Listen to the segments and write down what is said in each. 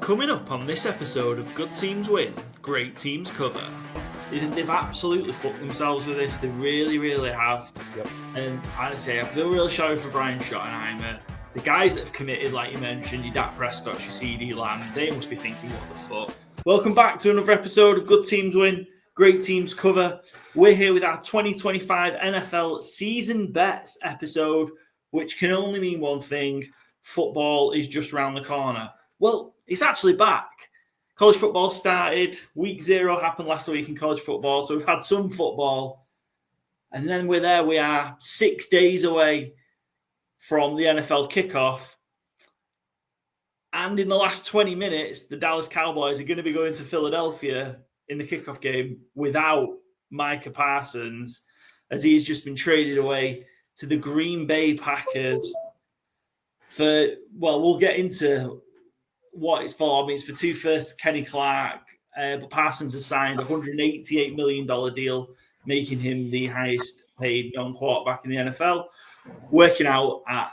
Coming up on this episode of Good Teams Win, Great Teams Cover. They've absolutely fucked themselves with this. They really, really have. Yep. And I say, I feel real sorry for Brian Schottenheimer. The guys that have committed, like you mentioned, your Dak Prescott, your CD Lambs, they must be thinking, what the fuck? Welcome back to another episode of Good Teams Win, Great Teams Cover. We're here with our 2025 NFL Season Bets episode, which can only mean one thing. Football is just around the corner. Well, it's actually back. College football started. Week 0 happened last week in college football, so we've had some football. And then we are 6 days away from the NFL kickoff. And in the last 20 minutes, the Dallas Cowboys are going to be going to Philadelphia in the kickoff game without Micah Parsons, as he's just been traded away to the Green Bay Packers for, well, we'll get into what it's for. I mean, it's for 2 firsts, Kenny Clark, but Parsons has signed a $188 million deal, making him the highest paid non-quarterback in the NFL, working out at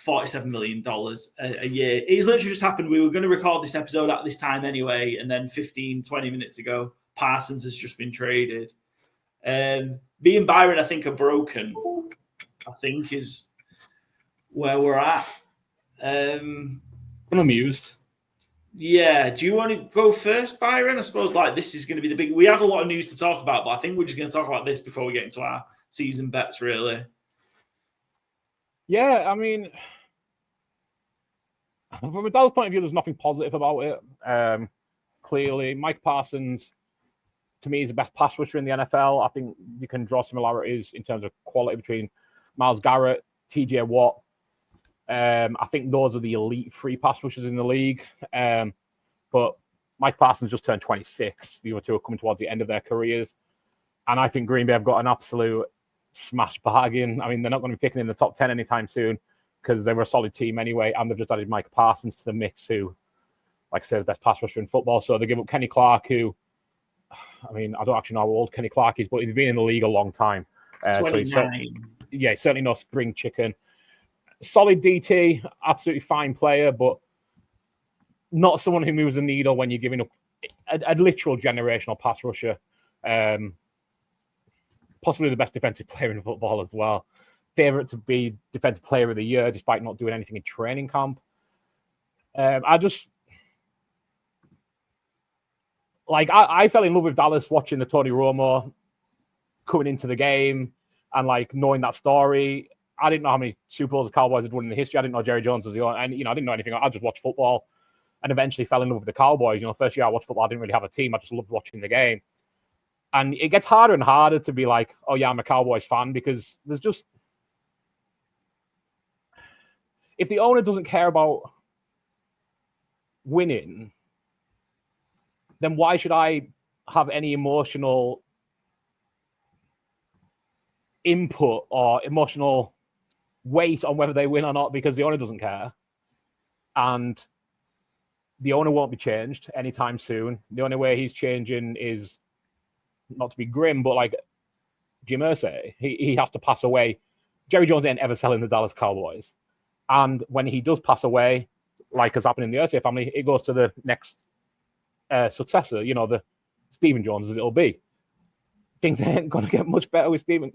$47 million a year. It's literally just happened. We were going to record this episode at this time anyway, and then 15, 20 minutes ago, Parsons has just been traded. Me and Byron, I think, are broken, I think, is where we're at. I'm amused. Yeah. Do you want to go first, Byron? I suppose this is going to be the big... We have a lot of news to talk about, but I think we're just going to talk about this before we get into our season bets, really. Yeah, I mean, from a Dallas point of view, there's nothing positive about it. Clearly, Mike Parsons, to me, is the best pass rusher in the NFL. I think you can draw similarities in terms of quality between Myles Garrett, TJ Watt. I think those are the elite 3 pass rushers in the league. But Mike Parsons just turned 26. The other 2 are coming towards the end of their careers. And I think Green Bay have got an absolute smash bargain. I mean, they're not going to be picking in the top 10 anytime soon because they were a solid team anyway. And they've just added Mike Parsons to the mix, who, like I said, the best pass rusher in football. So they give up Kenny Clark, who, I mean, I don't actually know how old Kenny Clark is, but he's been in the league a long time. 29. He's certainly no spring chicken. Solid DT, absolutely fine player, but not someone who moves the needle when you're giving up a literal generational pass rusher. Possibly the best defensive player in football as well. Favorite to be defensive player of the year, despite not doing anything in training camp. I fell in love with Dallas watching the Tony Romo coming into the game and knowing that story. I didn't know how many Super Bowls the Cowboys had won in the history. I didn't know Jerry Jones was the owner. And, I didn't know anything. I just watched football and eventually fell in love with the Cowboys. First year I watched football, I didn't really have a team. I just loved watching the game. And it gets harder and harder to be like, oh, yeah, I'm a Cowboys fan, because there's just... If the owner doesn't care about winning, then why should I have any emotional input or emotional weight on whether they win or not, because the owner doesn't care. And the owner won't be changed anytime soon. The only way he's changing is, not to be grim, but Jim Irsay, he has to pass away. Jerry Jones ain't ever selling the Dallas Cowboys. And when he does pass away, like has happened in the Irsay family, it goes to the next successor, the Stephen Jones as it'll be. Things ain't going to get much better with Stephen.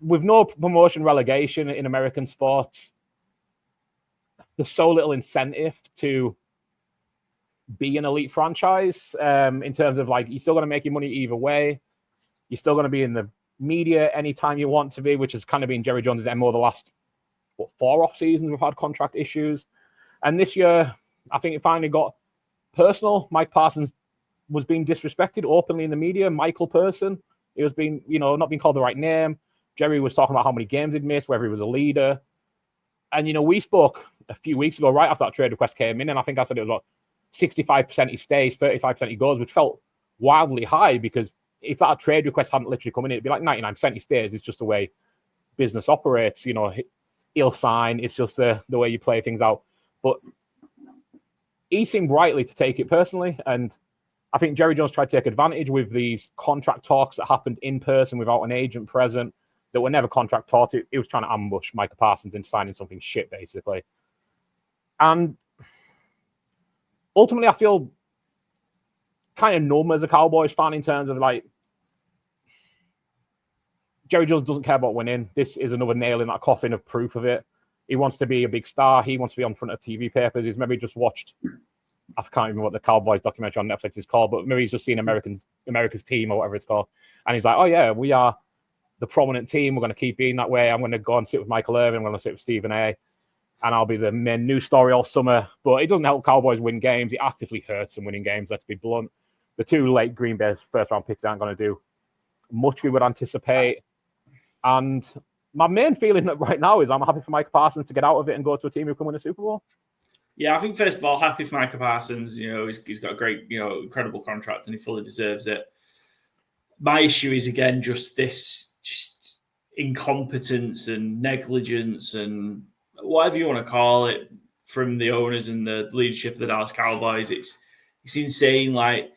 With no promotion relegation in American sports, there's so little incentive to be an elite franchise in terms of you're still going to make your money either way. You're still going to be in the media anytime you want to be, which has kind of been Jerry Jones' MO the last 4 off seasons. We've had contract issues. And this year, I think it finally got personal. Mike Parsons was being disrespected openly in the media. Michael Person. He was being, not being called the right name. Jerry was talking about how many games he'd missed, whether he was a leader. And, we spoke a few weeks ago, right after that trade request came in, and I think I said it was 65% he stays, 35% he goes, which felt wildly high, because if that trade request hadn't literally come in, it'd be 99% he stays. It's just the way business operates. He'll sign. It's just the way you play things out. But he seemed rightly to take it personally, and I think Jerry Jones tried to take advantage with these contract talks that happened in person without an agent present, that were never contract talks. He was trying to ambush Micah Parsons into signing something shit, basically. And ultimately, I feel kind of numb as a Cowboys fan in terms of like Jerry Jones doesn't care about winning. This is another nail in that coffin of proof of it. He wants to be a big star. He wants to be on front of TV papers. He's maybe just watched, I can't remember what the Cowboys documentary on Netflix is called, but maybe he's just seen America's Team or whatever it's called. And he's like, oh yeah, we are the prominent team. We're going to keep being that way. I'm going to go and sit with Michael Irvin. I'm going to sit with Stephen A. And I'll be the main news story all summer. But it doesn't help Cowboys win games. It actively hurts them winning games, let's be blunt. The two late Green Bay first-round picks aren't going to do much we would anticipate. And my main feeling right now is I'm happy for Micah Parsons to get out of it and go to a team who can win a Super Bowl. Yeah, I think first of all, happy for Micah Parsons. You know, he's got a great, incredible contract, and he fully deserves it. My issue is again just incompetence and negligence and whatever you want to call it from the owners and the leadership of the Dallas Cowboys. It's insane. Like,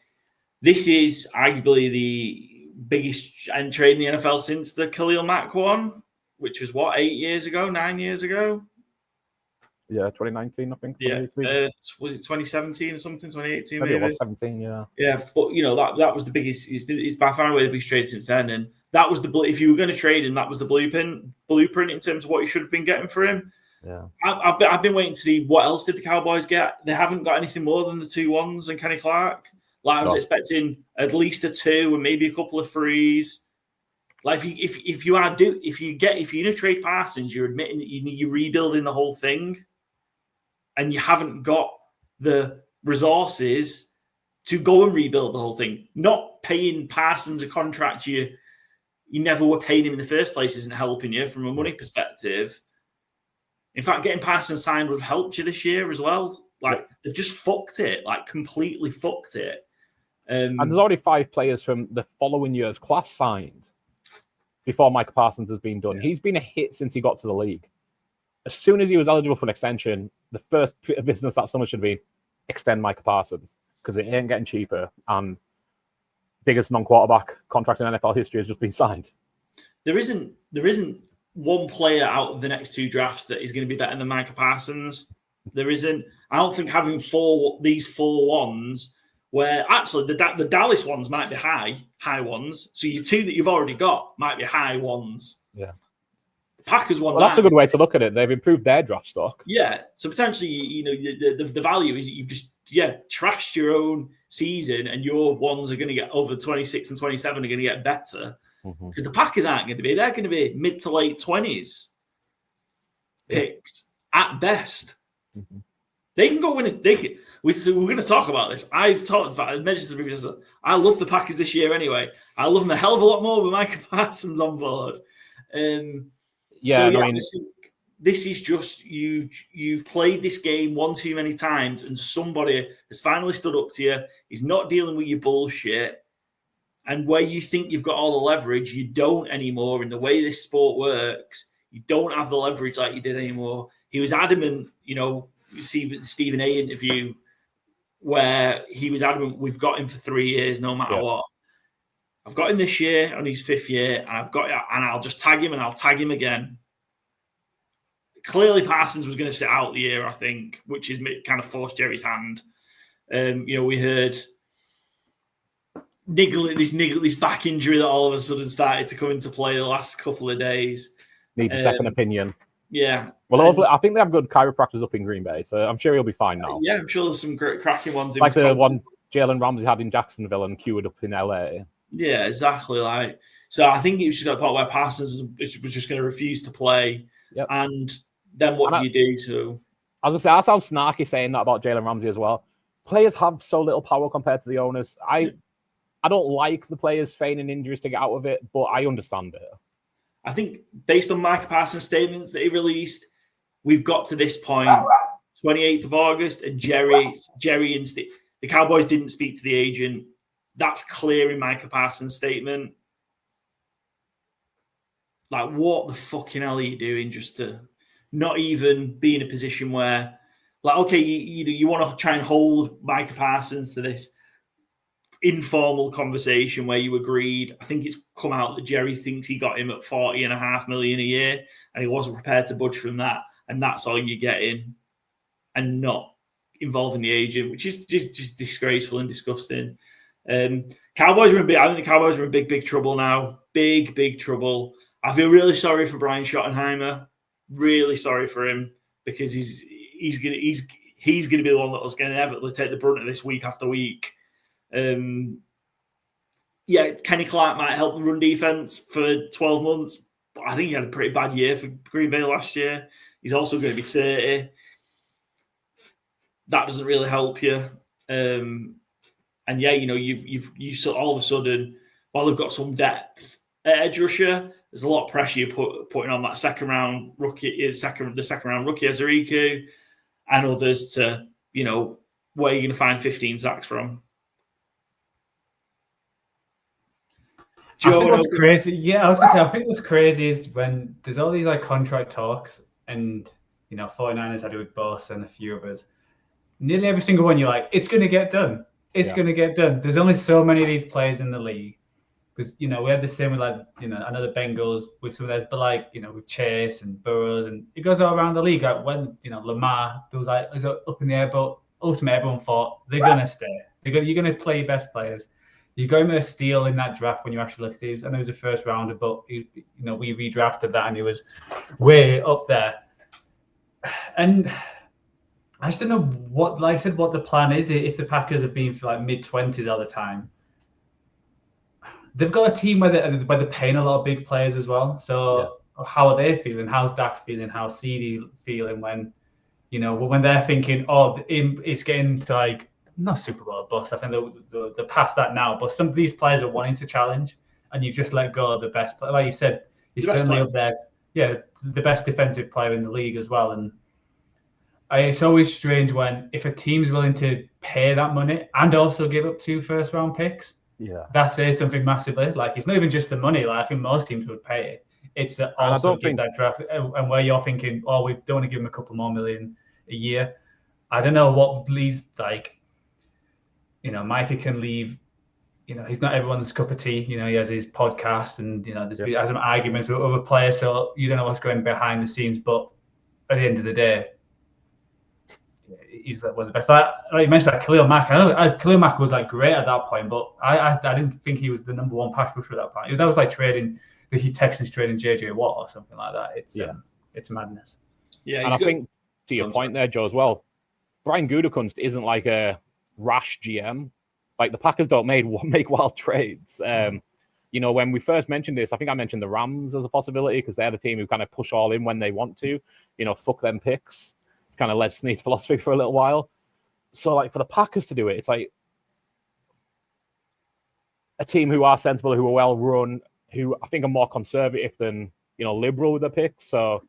this is arguably the biggest entry in the NFL since the Khalil Mack one, which was 9 years ago? Yeah, 2019, I think. Yeah, was it 2017 or something? 2018, maybe it was 17. Yeah. Yeah, but that was the biggest. It's by far and away the biggest trade since then, and that was if you were going to trade him, that was the blueprint in terms of what you should have been getting for him. Yeah, I've been waiting to see what else did the Cowboys get. They haven't got anything more than the 2-1s and Kenny Clark. Like, I was expecting at least a 2 and maybe a couple of 3s. Like, if you're going to trade Parsons, you're admitting that you're rebuilding the whole thing, and you haven't got the resources to go and rebuild the whole thing. Not paying Parsons a contract you never were paying him in the first place isn't helping you from a money perspective. In fact, getting Parsons signed would have helped you this year as well. Like, they've just fucked it, like completely fucked it. And there's already 5 players from the following year's class signed before Micah Parsons has been done. Yeah. He's been a hit since he got to the league. As soon as he was eligible for an extension, the first bit of business that summer should be extend Micah Parsons, because it ain't getting cheaper, and biggest non-quarterback contract in NFL history has just been signed. There isn't one player out of the next 2 drafts that is going to be better than Micah Parsons. There isn't. I don't think having these 4 ones, where actually the Dallas ones might be high ones. So your 2 that you've already got might be high ones. Yeah. The Packers ones. Well, that's a good way to look at it. They've improved their draft stock. Yeah. So potentially, the value is you've just trashed your own season, and your ones are going to get over 26 and 27 are going to get better. Because the Packers aren't going to be. They're going to be mid to late 20s picks at best. Mm-hmm. They can go win it. We're going to talk about this. I mentioned this previous. I love the Packers this year anyway. I love them a hell of a lot more with Micah Parsons on board. This is just you've played this game one too many times, and somebody has finally stood up to you. He's not dealing with your bullshit. And where you think you've got all the leverage, you don't anymore. In the way this sport works, you don't have the leverage like you did anymore. He was adamant, you see the Stephen A interview where he was adamant, we've got him for 3 years, no matter what. I've got him this year on his 5th year, and I'll just tag him, and I'll tag him again. Clearly, Parsons was going to sit out the year, I think, which is kind of forced Jerry's hand. We heard this back injury that all of a sudden started to come into play the last couple of days. Needs a second opinion. Yeah. Well, hopefully, I think they have good chiropractors up in Green Bay, so I'm sure he'll be fine now. Yeah, I'm sure there's some great cracking ones. Like the one Jalen Ramsey had in Jacksonville and cured up in LA. Yeah, exactly. So I think it was just got a part where Parsons was just going to refuse to play. Yep. And then what do you do? So I was going to say, I sound snarky saying that about Jalen Ramsey as well. Players have so little power compared to the owners. I don't like the players feigning injuries to get out of it, but I understand it. I think based on Micah Parsons' statements that he released, we've got to this point, 28th of August, and Jerry and the Cowboys didn't speak to the agent. That's clear in Micah Parsons' statement. Like, what the fucking hell are you doing just to not even be in a position where, like, okay, you want to try and hold Micah Parsons to this informal conversation where you agreed. I think it's come out that Jerry thinks he got him at $40.5 million a year, and he wasn't prepared to budge from that, and that's all you're getting, and not involving the agent, which is just disgraceful and disgusting. Cowboys are in big. I think the Cowboys are in big trouble now. Big trouble. I feel really sorry for Brian Schottenheimer. Really sorry for him because he's gonna be the one that was going to inevitably take the brunt of this week after week. Kenny Clark might help the run defense for 12 months, but I think he had a pretty bad year for Green Bay last year. He's also going to be 30. That doesn't really help you. You sort all of a sudden, while they've got some depth at edge rusher, there's a lot of pressure you're putting on that second round rookie Ezeriku and others to, where you're going to find 15 sacks from. I think what's crazy, I was going to say, I think what's crazy is when there's all these like contract talks and, 49ers had it with Boss and a few others. Nearly every single one, you're like, it's going to get done. It's going to get done. There's only so many of these players in the league. Because, we have the same with, I know the Bengals with some of those, but with Chase and Burrows, and it goes all around the league. Like when, Lamar, there was it was up in the air, but ultimately everyone thought they're going to stay. You're going to play your best players. You got him a steal in that draft when you actually look at it. I know he was a first rounder, but, we redrafted that and he was way up there. And I just don't know what the plan is if the Packers have been for mid-20s all the time. They've got a team where they're paying a lot of big players as well. So how are they feeling? How's Dak feeling? How's CD feeling when they're thinking, it's getting to not Super Bowl bust. I think they're past that now. But some of these players are wanting to challenge, and you just let go of the best player. Like you said, he's certainly up there. Yeah, the best defensive player in the league as well. And it's always strange if a team's willing to pay that money and also give up 2 first-round picks. Yeah, that says something massively. It's not even just the money. I think most teams would pay it. It's also give that draft, and where you're thinking, we don't want to give him a couple more million a year. I don't know what leads. Micah can leave. He's not everyone's cup of tea. He has his podcast, and there's some arguments with other players. So you don't know what's going behind the scenes. But at the end of the day, he's one of the best. Like you mentioned, Khalil Mack. I know Khalil Mack was great at that point, but I didn't think he was the number one pass rusher at that point. That was trading the Texans trading JJ Watt or something like that. It's madness. Yeah, and I think to your point there, Joe, as well, Brian Gutekunst isn't a rash GM. The Packers don't make wild trades. When we first mentioned this, I think I mentioned the Rams as a possibility because they're the team who kind of push all in when they want to. Fuck them picks. Kind of led Snead's philosophy for a little while. So, for the Packers to do it, it's a team who are sensible, who are well run, who I think are more conservative than liberal with their picks. So,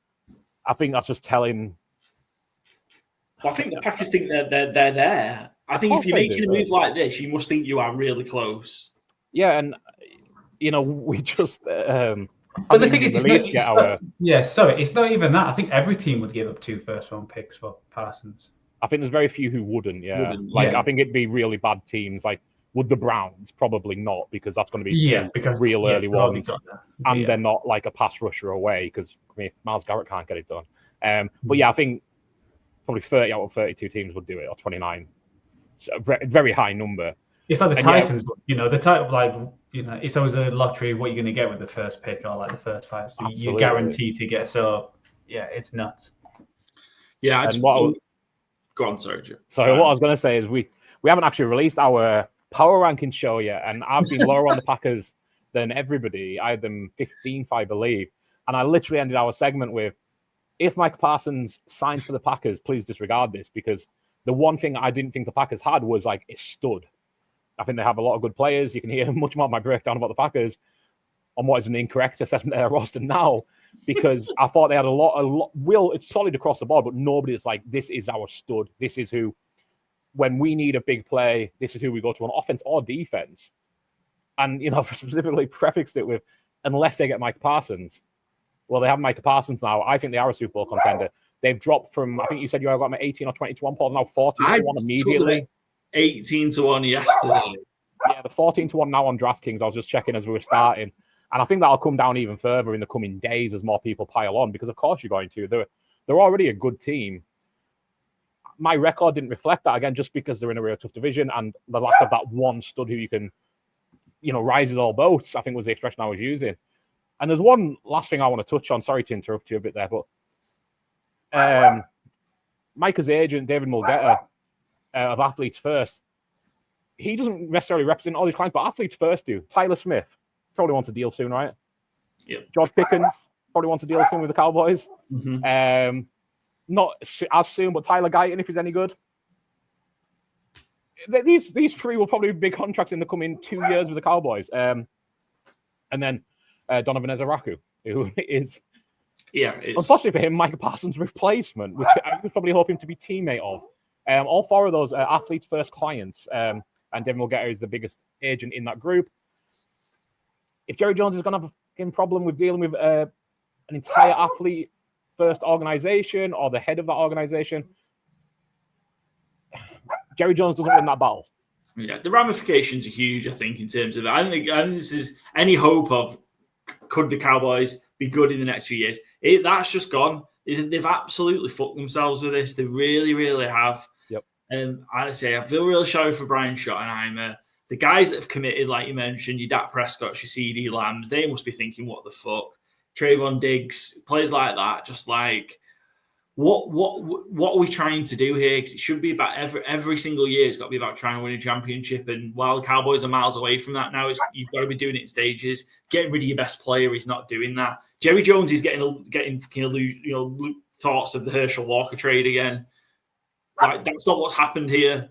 I think that's just telling. Well, I think the Packers think they're there. I think if you're making a move like this, you must think you are really close. Yeah, and we just. But the thing is, it's not even that. I think every team would give up 2 first-round picks for Parsons. I think there's very few who wouldn't. Yeah, I think it'd be really bad teams. Would the Browns? Probably not, because that's going to be real early ones, and they're not a pass rusher away because Myles Garrett can't get it done. But I think probably 30 out of 32 teams would do it, or 29. It's a very high number. It's like the Titans, the type it's always a lottery what you're going to get with the first pick or the first 5. So you're guaranteed to get. So it's nuts. Yeah, go on, sorry, Joe. So what I was going to say is we haven't actually released our power ranking show yet, and I've been lower on the Packers than everybody. I had them 15th, I believe, and I literally ended our segment with, if Micah Parsons signs for the Packers, please disregard this, because the one thing I didn't think the Packers had was a stud. I think they have a lot of good players. You can hear much more of my breakdown about the Packers on what is an incorrect assessment of their roster now, because I thought they had a lot. It's solid across the board, but nobody's this is our stud. This is who, when we need a big play, this is who we go to on offense or defense. And, specifically prefixed it with, unless they get Micah Parsons. Well, they have Micah Parsons now. I think they are a Super Bowl contender. They've dropped from, I think you said you got them at 18 or 20 to 1, Paul, now 14 to 1 immediately. 18 to 1 yesterday. Yeah, the 14 to 1 now on DraftKings. I was just checking as we were starting. And I think that'll come down even further in the coming days as more people pile on, because of course you're going to. They're already a good team. my record didn't reflect that, again, just because they're in a real tough division and the lack of that one stud who you can, rises all boats, I think was the expression I was using. And there's one last thing I want to touch on. Sorry to interrupt you a bit there, but Micah's agent, David Mulgeta, of Athletes First, he doesn't necessarily represent all these clients, but Athletes First do. Tyler Smith probably wants a deal soon, right? Yep. George Pickens probably wants a deal soon with the Cowboys. Mm-hmm. Not as soon, but Tyler Guyton, if he's any good. These three will probably be big contracts in the coming 2 years with the Cowboys. And then Donovan Ezeraku, who is, unfortunately for him, Micah Parsons' replacement, which I was probably hoping to be teammate of. All four of those are Athletes First clients, and David Mulgeta is the biggest agent in that group. If Jerry Jones is going to have a problem with dealing with an entire Athlete First organization or the head of that organization, Jerry Jones doesn't win that battle. Yeah, the ramifications are huge, I think, in terms of that. I don't think this is any hope of could the Cowboys be good in the next few years. That's just gone. They've absolutely fucked themselves with this. They really, really have. Yep. And I feel real sorry for Brian Schottenheimer. The guys that have committed, like you mentioned, your Dak Prescott, your CD Lambs, they must be thinking, what the fuck? Trayvon Diggs, players like that, just like, what are we trying to do here? Because it should be about every single year. It's got to be about trying to win a championship. And while the Cowboys are miles away from that now, you've got to be doing it in stages. Getting rid of your best player, he's not doing that. Jerry Jones is getting thoughts of the Herschel Walker trade again. Like, that's not what's happened here.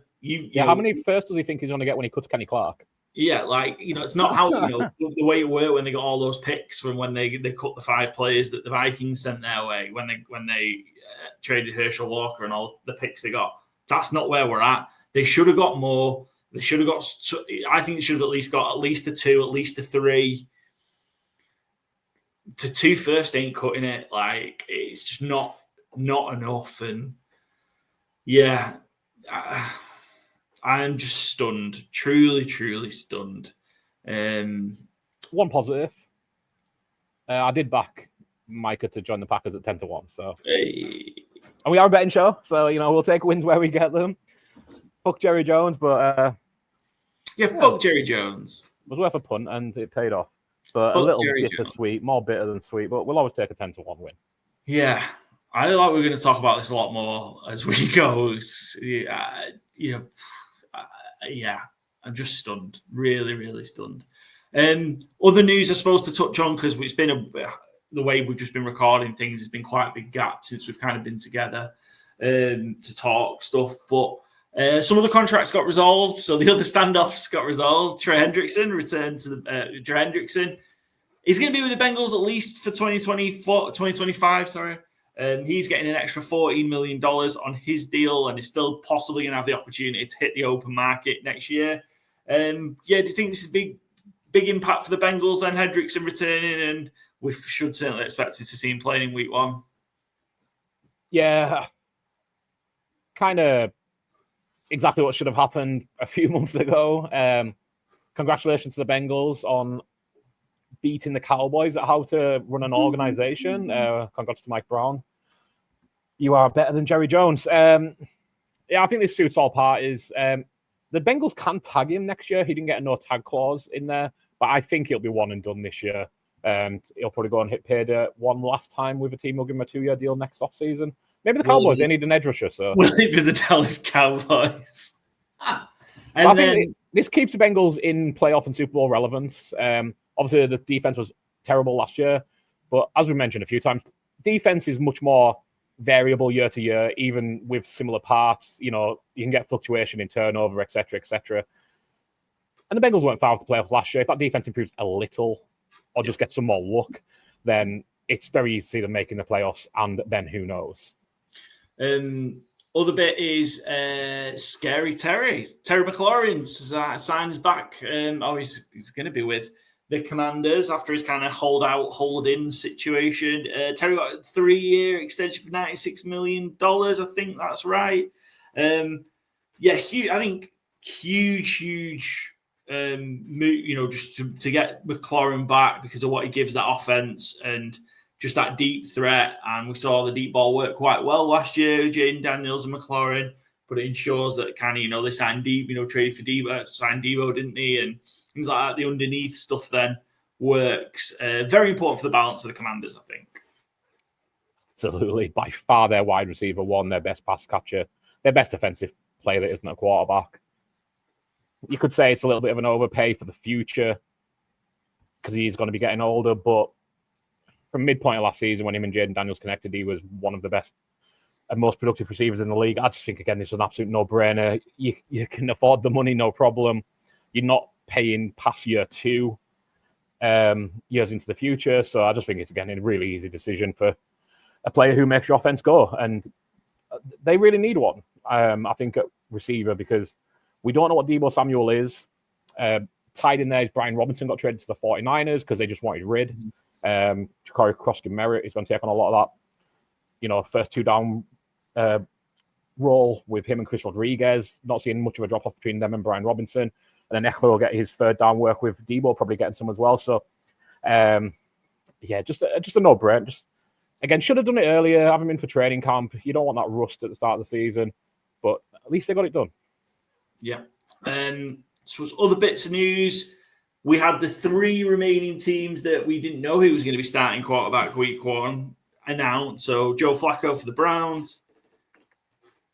How many firsts does he think he's going to get when he cuts Kenny Clark? Yeah, it's not how the way it worked when they got all those picks from when they cut the 5 players that the Vikings sent their way when they traded Herschel Walker and all the picks they got. That's not where we're at. They should have got more. They should have got. I think they should have at least got at least a 2, at least a 3. The 2 first ain't cutting it. Like, it's just not enough. And yeah. I'm just stunned, truly, truly stunned. One positive. I did back Micah to join the Packers at 10-1. So, and we are a betting show, so we'll take wins where we get them. Fuck Jerry Jones, but fuck Jerry Jones. It was worth a punt, and it paid off. So fuck a little bittersweet, more bitter than sweet, but we'll always take a 10-1 win. Yeah, I like we're going to talk about this a lot more as we go. Yeah, I'm just stunned. Really, really stunned. Other news I suppose to touch on, because it's been the way we've just been recording things has been quite a big gap since we've kind of been together to talk stuff. But some of the contracts got resolved, so the other standoffs got resolved. Trey Hendrickson returned to the Trey Hendrickson. He's going to be with the Bengals at least for 2025. Sorry. He's getting an extra $14 million on his deal and is still possibly going to have the opportunity to hit the open market next year. Do you think this is a big impact for the Bengals and Hendrickson returning? And we should certainly expect to see him playing in week 1. Yeah, kind of exactly what should have happened a few months ago. Congratulations to the Bengals on beating the Cowboys at how to run an organization. Congrats to Mike Brown. You are better than Jerry Jones. I think this suits all parties. The Bengals can tag him next year. He didn't get a no tag clause in there, but I think he'll be one and done this year. He'll probably go and hit payday one last time with a team. We'll give him a 2-year deal next offseason. Maybe the Cowboys, they need an edge rusher. So. Will it be the Dallas Cowboys? I think this keeps the Bengals in playoff and Super Bowl relevance. Obviously, the defense was terrible last year, but as we mentioned a few times, defense is much more variable year to year, even with similar parts. You can get fluctuation in turnover, etc., etc. And the Bengals weren't far off the playoffs last year. If that defense improves a little or just gets some more luck, then it's very easy to see them making the playoffs, and then who knows? Other bit is Scary Terry. Terry McLaurin signs back. He's going to be with the Commanders after his kind of hold-in situation. Terry got a 3-year extension for $96 million. I think that's right. Huge. I think huge. Just to get McLaurin back because of what he gives that offense and just that deep threat. And we saw the deep ball work quite well last year, Jaden Daniels and McLaurin. But it ensures that kind of, they signed deep, traded for Debo, signed Debo, didn't they? And things like that. The underneath stuff then works. Very important for the balance of the Commanders, I think. Absolutely. By far their wide receiver one, their best pass catcher, their best defensive player that isn't a quarterback. You could say it's a little bit of an overpay for the future because he's going to be getting older, but from midpoint of last season when him and Jaden Daniels connected, he was one of the best and most productive receivers in the league. I just think, again, this is an absolute no-brainer. You can afford the money, no problem. You're not paying past year 2 years into the future. So I just think it's, again, a really easy decision for a player who makes your offense go. And they really need one, I think, at receiver, because we don't know what Deebo Samuel is. Tied in there is Brian Robinson, got traded to the 49ers because they just wanted rid. Ja'Cory Croskin-Merritt is going to take on a lot of that, first 2 down role with him and Chris Rodriguez. Not seeing much of a drop-off between them and Brian Robinson. And then Eckler will get his 3rd down work with Deebo, probably getting some as well. So, just a no-brainer. Just, again, should have done it earlier, have him in for training camp. You don't want that rust at the start of the season, but at least they got it done. Yeah. So other bits of news. We had the 3 remaining teams that we didn't know who was going to be starting quarterback week 1 announced. So Joe Flacco for the Browns,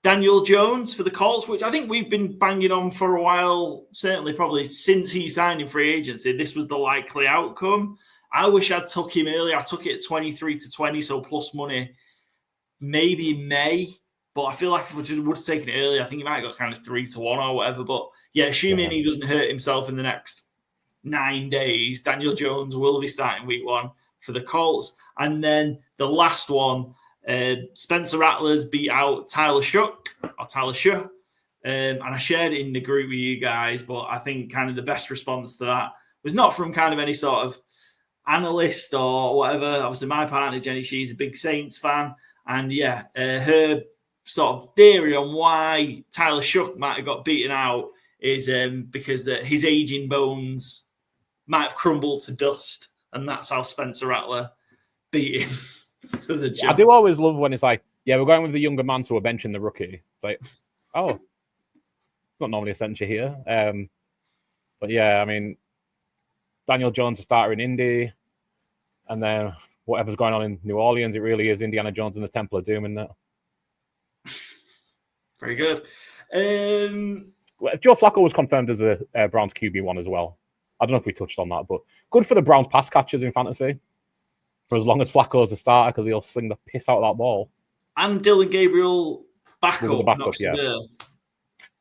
Daniel Jones for the Colts, which I think we've been banging on for a while, certainly probably since he signed in free agency. This was the likely outcome. I wish I'd took him earlier. I took it at 23-20, so plus money, maybe in May. But I feel like if I just would have taken it earlier, I think he might have got kind of 3-1 or whatever. But yeah, assuming he doesn't hurt himself in the next 9 days, Daniel Jones will be starting week 1 for the Colts. And then the last one, Spencer Rattlers beat out Tyler Shuck. And I shared it in the group with you guys, but I think kind of the best response to that was not from kind of any sort of analyst or whatever. Obviously, my partner, Jenny, she's a big Saints fan. And yeah, her sort of theory on why Tyler Shuck might have got beaten out is because his aging bones might have crumbled to dust. And that's how Spencer Rattler beat him to the job. I do always love when it's like, yeah, we're going with the younger man, so we're benching the rookie. It's like, oh, it's not normally a censure here. But yeah, I mean, Daniel Jones, a starter in Indy, and then whatever's going on in New Orleans, it really is Indiana Jones and the Temple of Doom in there. Very good. Joe Flacco was confirmed as a Browns QB1 as well. I don't know if we touched on that, but good for the Browns pass catchers in fantasy. For as long as Flacco's a starter, because he'll sling the piss out of that ball. And Dylan Gabriel backup. Yeah.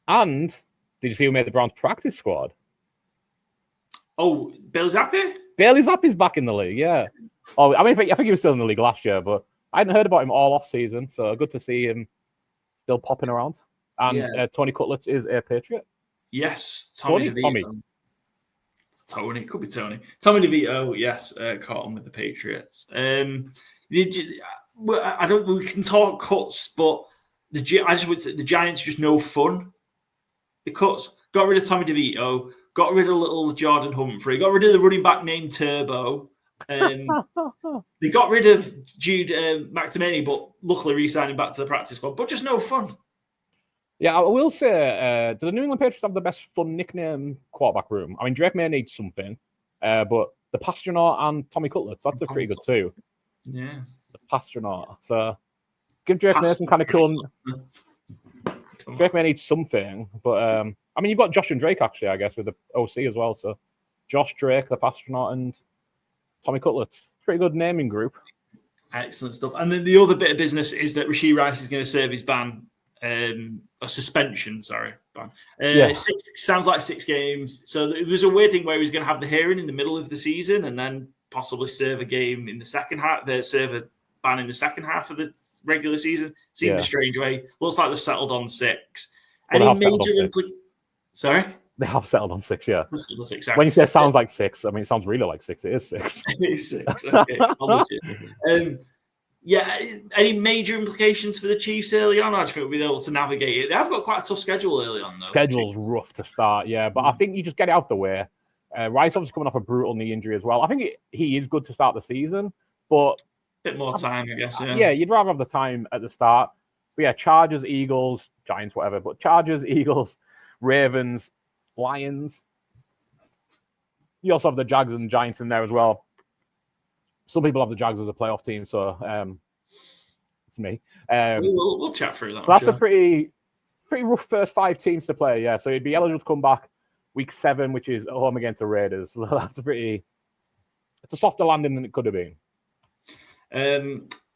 And did you see who made the Browns practice squad? Oh, Bailey Zappi? Bailey Zappi's back in the league, yeah. Oh, I mean, I think he was still in the league last year, but I hadn't heard about him all off season, so good to see him still popping around. And Tony Cutlets is a Patriot. Yes, Tommy. Tony, could be Tony. Tommy DeVito, yes, caught on with the Patriots. I don't. We can talk cuts, but the Giants are just no fun. The cuts got rid of Tommy DeVito, got rid of little Jordan Humphrey, got rid of the running back named Turbo. They got rid of Jude McTominay, but luckily re-signing back to the practice squad. But just no fun. Yeah, I will say, do the New England Patriots have the best fun nickname quarterback room? I mean, Drake May needs something, but the Pastronaut and Tommy Cutlets, that's a pretty good too. Yeah. The Pastronaut. So give Drake May some kind of cool... Drake May needs something, but I mean, you've got Josh and Drake actually, I guess, with the OC as well. So Josh, Drake, the Pastronaut, and Tommy Cutlets. Pretty good naming group. Excellent stuff. And then the other bit of business is that Rashee Rice is going to serve his ban. A suspension, ban. Sounds like 6 games. So there's a weird thing where he's going to have the hearing in the middle of the season and then possibly serve a game in the second half. Serve a ban in the second half of the regular season. Seems a strange way. Looks like they've settled on 6. Well, any major implications? Sorry, they have settled on 6. Yeah. 6, exactly. When you say sounds like 6, I mean it sounds really like 6. It is 6. It is 6. Okay. Apologies. Any major implications for the Chiefs early on? I just think we'll be able to navigate it. They have got quite a tough schedule early on, though. Schedule's rough to start, yeah. But I think you just get it out the way. Rice obviously coming off a brutal knee injury as well. I think he is good to start the season, but Bit more time, I guess. Yeah. Yeah, you'd rather have the time at the start. But yeah, Chargers, Eagles, Giants, whatever. But Chargers, Eagles, Ravens, Lions. You also have the Jags and Giants in there as well. Some people have the Jags as a playoff team, so it's me. We'll chat through that. So that's a pretty rough first 5 teams to play. Yeah, so you'd be eligible to come back week 7, which is at home against the Raiders. So that's it's a softer landing than it could have been.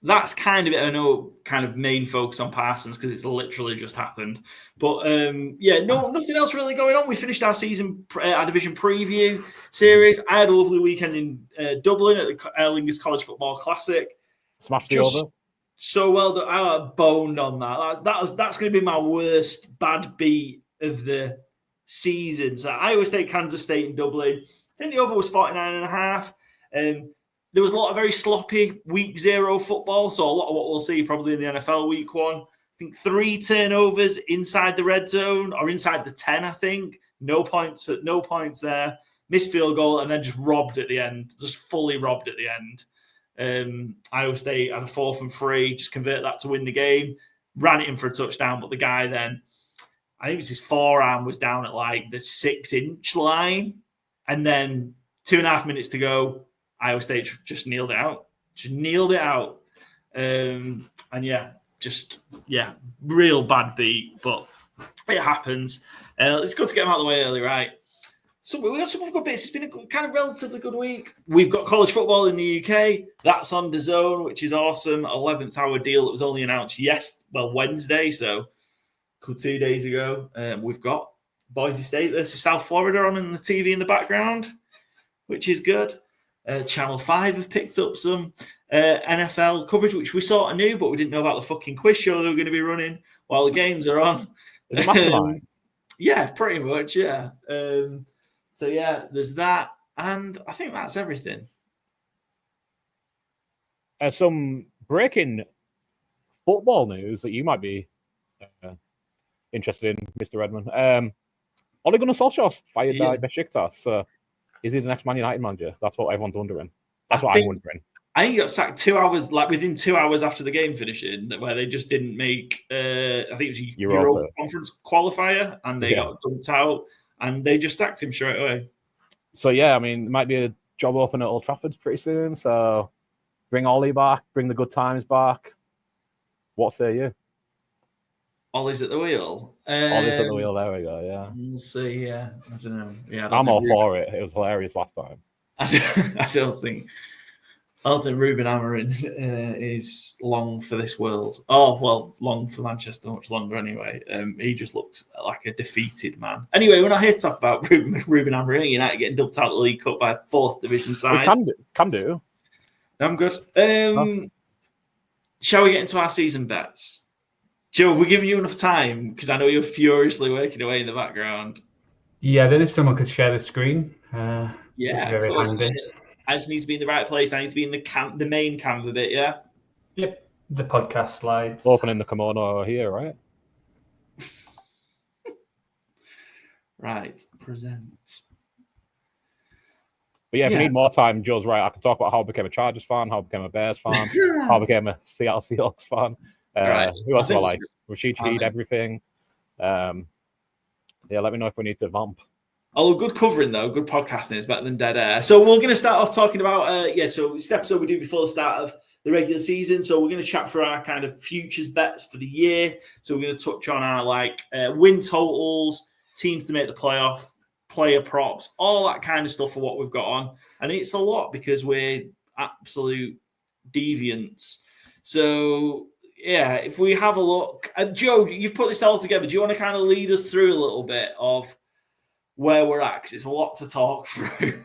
That's kind of it. I know, kind of main focus on Parsons because it's literally just happened. But nothing else really going on. We finished our our division preview series. I had a lovely weekend in Dublin at the Aer Lingus College Football Classic. Smashed the over. So well that I got boned on that. That's going to be my worst bad beat of the season. So Iowa State, Kansas State in Dublin. I think the over was 49.5. There was a lot of very sloppy week 0 football, so a lot of what we'll see probably in the NFL week 1. I think 3 turnovers inside the red zone or inside the 10, I think. No points there. Missed field goal and then just robbed at the end. Just fully robbed at the end. Iowa State had a 4th and 3, just convert that to win the game. Ran it in for a touchdown, but the guy then, I think it was his forearm was down at like the 6-inch line. And then 2.5 minutes to go, Iowa State just nailed it out. Real bad beat, but it happens. It's good to get them out of the way early, right? So we got some good bits. It's been a kind of relatively good week. We've got college football in the UK. That's on DAZN, which is awesome. 11th hour deal that was only announced Wednesday, so 2 days ago. We've got Boise State versus South Florida on in the TV in the background, which is good. Channel 5 have picked up some NFL coverage, which we sort of knew, but we didn't know about the fucking quiz show they were going to be running while the games are on. Is it mastermind? Yeah, pretty much, yeah. So, yeah, there's that. And I think that's everything. Some breaking football news that you might be interested in, Mr. Redmond. Ole Gunnar Solskjaer fired by Besiktas. So is he the next Man United manager? That's what everyone's wondering. That's what I'm wondering. I think he got sacked 2 hours, within 2 hours after the game finishing, where they just didn't make, I think it was a Europa Conference qualifier, and they got dumped out, and they just sacked him straight away. So, yeah, I mean, there might be a job open at Old Trafford pretty soon. So bring Ollie back, bring the good times back. What say you? Ollie's at the wheel. Ollie's at the wheel. There we go. Yeah. We'll see. Yeah, I don't know. Yeah, I'm all for it. It was hilarious last time. I don't think Ruben Amorim is long for this world. Oh well, long for Manchester, much longer anyway. He just looks like a defeated man. Anyway, we're not here to talk about Ruben Amorim. United getting dumped out of the League Cup by a 4th division side. Can do. I'm good. Shall we get into our season bets? Joe, have we given you enough time? Because I know you're furiously working away in the background. Yeah, then if someone could share the screen. Yeah, very of course. handy. I just need to be in the right place. I need to be in the main Canva bit, yeah? Yep, the podcast slides. Opening the kimono here, right? Right, present. But yeah, if you need more time, Joe's right. I can talk about how I became a Chargers fan, how I became a Bears fan, how I became a Seattle Seahawks fan. Who else do I like? Rashid Shaheed, everything. Yeah, let me know if we need to vamp. Oh, good covering though. Good podcasting is better than dead air. So we're going to start off talking about so it's the episode we do before the start of the regular season. So we're going to chat through our kind of futures bets for the year. So we're going to touch on our win totals, teams to make the playoff, player props, all that kind of stuff for what we've got on. And it's a lot because we're absolute deviants. So yeah, if we have a look, Joe, you've put this all together. Do you want to kind of lead us through a little bit of where we're at? Because it's a lot to talk through.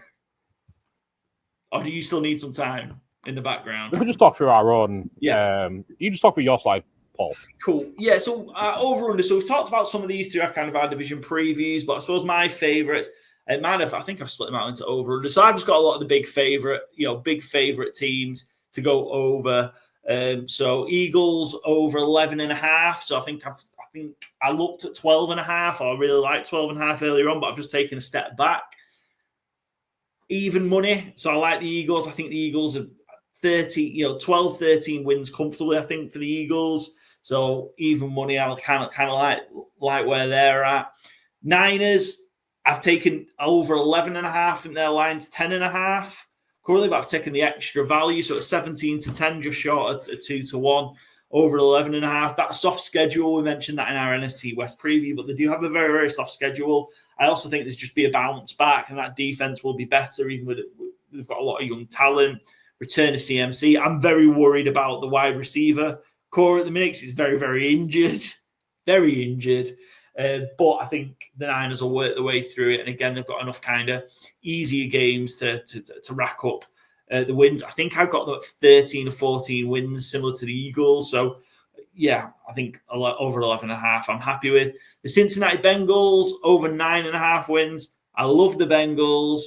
Or do you still need some time in the background? We could just talk through our own. Yeah. You just talk through your slide, Paul. Cool. Yeah, so over under. So we've talked about some of these through our division previews, but I suppose my favourites, I think I've split them out into over under. So I've just got a lot of the big favourite teams to go over. So Eagles over 11.5. So I think I looked at 12.5. I really liked 12.5 earlier on, but I've just taken a step back. Even money. So I like the Eagles. I think the Eagles are 12, 13 wins comfortably, I think, for the Eagles. So even money, I kind of like where they're at. Niners, I've taken over 11.5 in their line's 10.5. Currently, but I've taken the extra value, so it's 17-10, just short of 2-1, over 11.5. That soft schedule, we mentioned that in our NFC West preview, but they do have a very, very soft schedule. I also think there's just be a bounce back, and that defense will be better, even with they've got a lot of young talent. Return to CMC. I'm very worried about the wide receiver core at the minute. He's very, very injured. Very injured. But I think the Niners will work their way through it. And again, they've got enough kind of easier games to rack up the wins. I think I've got them at 13 or 14 wins, similar to the Eagles. So, yeah, I think over 11.5 I'm happy with. The Cincinnati Bengals, over 9.5 wins. I love the Bengals.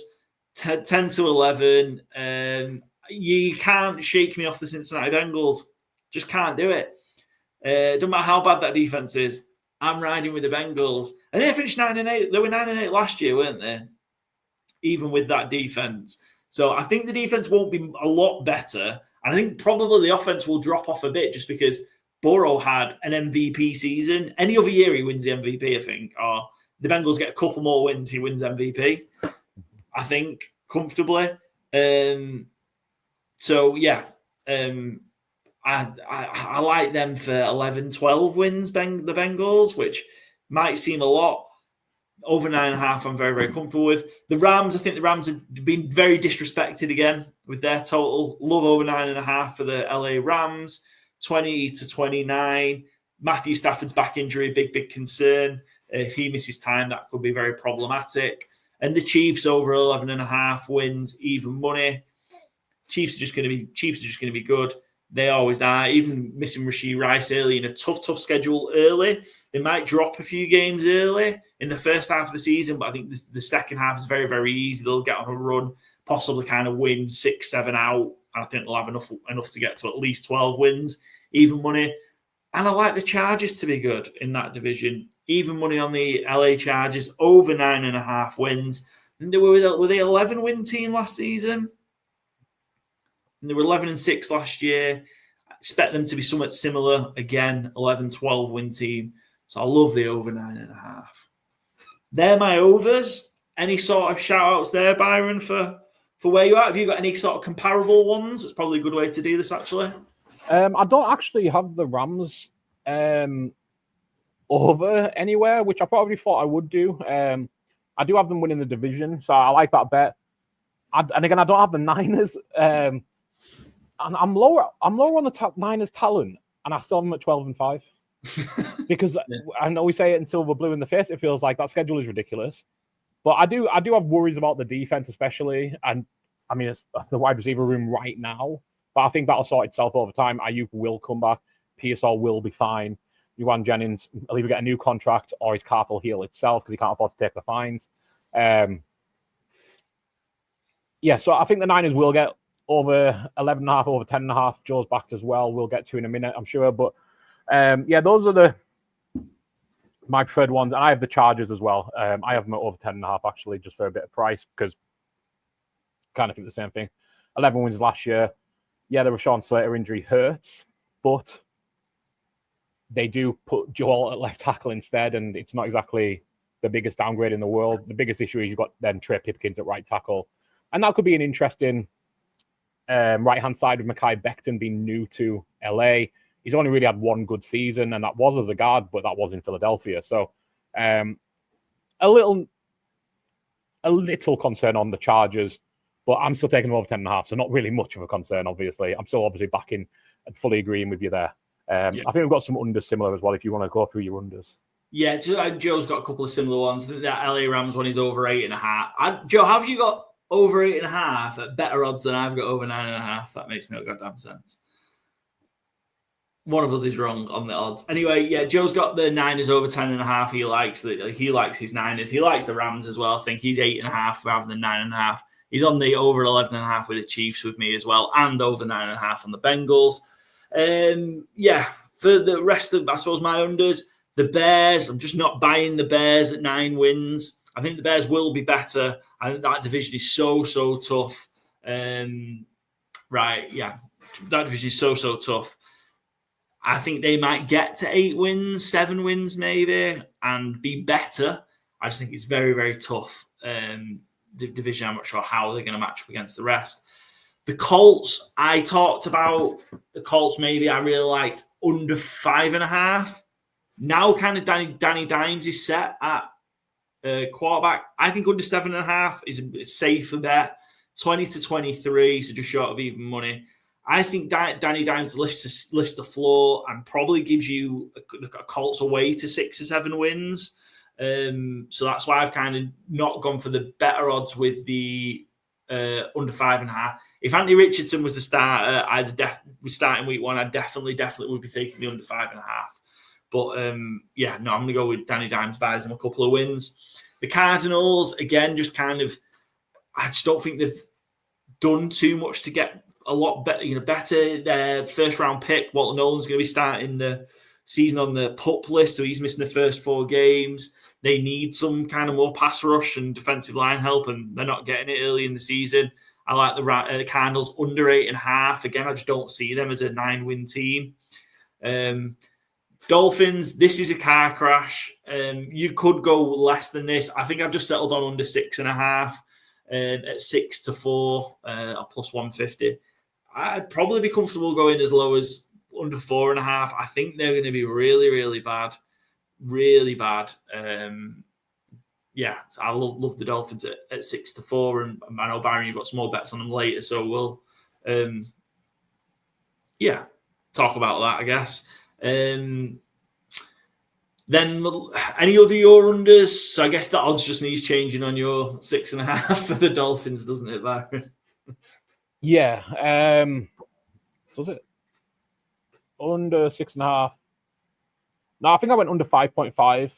10-11. You can't shake me off the Cincinnati Bengals. Just can't do it. Don't matter how bad that defense is. I'm riding with the Bengals. And they finished 9-8. They were 9-8 last year, weren't they? Even with that defense. So I think the defense won't be a lot better. And I think probably the offense will drop off a bit just because Burrow had an MVP season. Any other year he wins the MVP, I think. Or the Bengals get a couple more wins, he wins MVP. I think, comfortably. So, yeah. I like them for 11, 12 wins, the Bengals, which might seem a lot. Over 9.5, I'm very, very comfortable with. The Rams, I think the Rams have been very disrespected again with their total. Love over 9.5 for the LA Rams. 20-29. Matthew Stafford's back injury, big concern. If he misses time, that could be very problematic. And the Chiefs over 11.5 wins, even money. Chiefs are just going to be good. They always are. Even missing Rashee Rice early in a tough schedule early. They might drop a few games early in the first half of the season, but I think the second half is very, very easy. They'll get on a run, possibly kind of win 6-7 out. And I think they'll have enough to get to at least 12 wins, even money. And I like the Chargers to be good in that division. Even money on the LA Chargers, over 9.5 wins. And they were they 11-win team last season? And they were 11-6 last year. I expect them to be somewhat similar. Again, 11-12 win team. So I love the over 9.5. They're my overs. Any sort of shout-outs there, Byron, for where you are? Have you got any sort of comparable ones? It's probably a good way to do this, actually. I don't actually have the Rams over anywhere, which I probably thought I would do. I do have them winning the division, so I like that bet. And again, I don't have the Niners. And I'm lower on the Niners talent, and I still have them at 12-5. Because I know we say it until we're blue in the face. It feels like that schedule is ridiculous. But I do have worries about the defense, especially. And I mean, it's the wide receiver room right now. But I think that'll sort itself over time. Ayuk will come back. Pearsall will be fine. Juwan Jennings will either get a new contract or his calf will heal itself because he can't afford to take the fines. So I think the Niners will get over 11.5, over 10.5. Joe's backed as well. We'll get to in a minute, I'm sure. But those are my preferred ones. And I have the Chargers as well. I have them at over 10.5, actually, just for a bit of price because kind of think the same thing. 11 wins last year. Yeah, the Rashawn Slater injury hurts, but they do put Joel at left tackle instead, and it's not exactly the biggest downgrade in the world. The biggest issue is you've got then Trey Pipkins at right tackle. And that could be an interesting right-hand side of Mekhi Becton being new to LA. He's only really had one good season, and that was as a guard, but that was in Philadelphia. So a little concern on the Chargers, but I'm still taking them over 10.5, so not really much of a concern, obviously. I'm still obviously backing and fully agreeing with you there. I think we've got some unders similar as well, if you want to go through your unders. Yeah, Joe's got a couple of similar ones. I think that LA Rams one is over 8.5. Joe, have you got over 8.5 at better odds than I've got over 9.5? That makes no goddamn sense. One of us is wrong on the odds. Anyway, yeah, Joe's got the Niners over 10.5. He likes his Niners. He likes the Rams as well. I think he's 8.5 rather than 9.5. He's on the over 11.5 with the Chiefs with me as well, and over 9.5 on the Bengals. For the rest of, I suppose, my unders, the Bears, I'm just not buying the Bears at 9 wins. I think the Bears will be better. I think that division is so tough. that division is so tough. I think they might get to 8 wins, 7 wins maybe, and be better. I just think it's very, very tough. Division, I'm not sure how they're going to match up against the rest. The Colts, I talked about the Colts. Maybe I really liked under 5.5. Now, kind of Danny Dimes is set at quarterback. I think under 7.5 is a safer bet. 20 to 23, so just short of even money. I think Danny Dimes lifts the floor and probably gives you a Colts away to 6 or 7 wins. So that's why I've kind of not gone for the better odds with the under 5.5. If Anthony Richardson was the starter, was starting week 1, I definitely would be taking the under 5.5. But I'm going to go with Danny Dimes, buys him a couple of wins. The Cardinals, again, just kind of, I just don't think they've done too much to get a lot better. Better. Their first round pick, Walter Nolan's going to be starting the season on the PUP list, so he's missing the first 4 games. They need some kind of more pass rush and defensive line help, and they're not getting it early in the season. I like the Cardinals under 8.5. Again, I just don't see them as a 9-win team. Dolphins, this is a car crash. You could go less than this. I think I've just settled on under 6.5 at 6 to 4, or plus 150. I'd probably be comfortable going as low as under 4.5. I think they're going to be really, really bad. Really bad. So I love the Dolphins at 6 to 4. And I know, Byron, you've got some more bets on them later. So we'll, talk about that, I guess. Then any other your unders? So I guess the odds just needs changing on your 6.5 for the Dolphins, doesn't it, Byron? Yeah. Was it under 6.5? No, I think I went under 5.5,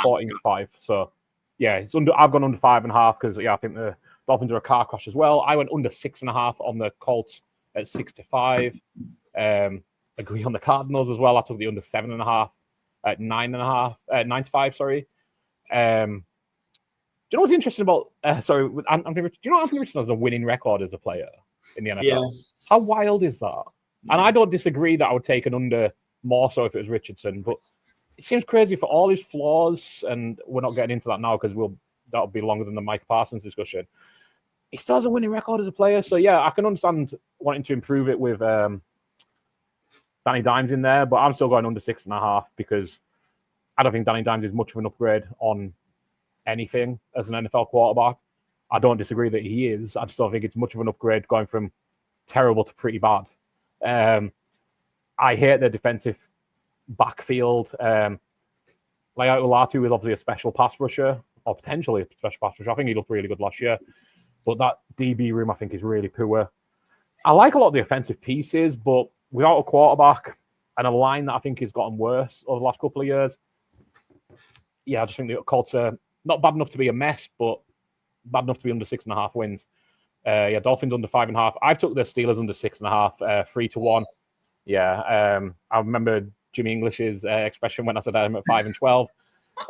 14 to 5. So yeah, it's under. I've gone under 5.5 because I think the Dolphins are a car crash as well. I went under 6.5 on the Colts at 6 to 5. Agree on the Cardinals as well. I took the under 7.5 at 9.5, 9 to 5. Sorry. Do you know what's interesting about? Sorry, Anthony. Do you know Anthony Richardson has a winning record as a player in the NFL? Yeah. How wild is that? And I don't disagree that I would take an under more so if it was Richardson, but it seems crazy for all his flaws, and we're not getting into that now because that'll be longer than the Micah Parsons discussion. He still has a winning record as a player, so yeah, I can understand wanting to improve it with Danny Dimes in there, but I'm still going under 6.5 because I don't think Danny Dimes is much of an upgrade on anything as an NFL quarterback. I don't disagree that he is. I just don't think it's much of an upgrade going from terrible to pretty bad. I hate the defensive backfield. Like Ulatu is obviously a special pass rusher, or potentially a special pass rusher. I think he looked really good last year. But that DB room, I think, is really poor. I like a lot of the offensive pieces, but without a quarterback and a line that I think has gotten worse over the last couple of years, I just think the Colts are not bad enough to be a mess, but bad enough to be under 6.5 wins. Dolphins under 5.5. I've took the Steelers under 6.5, 3 to 1. I remember Jimmy English's expression when I said I'm at 5 and 12.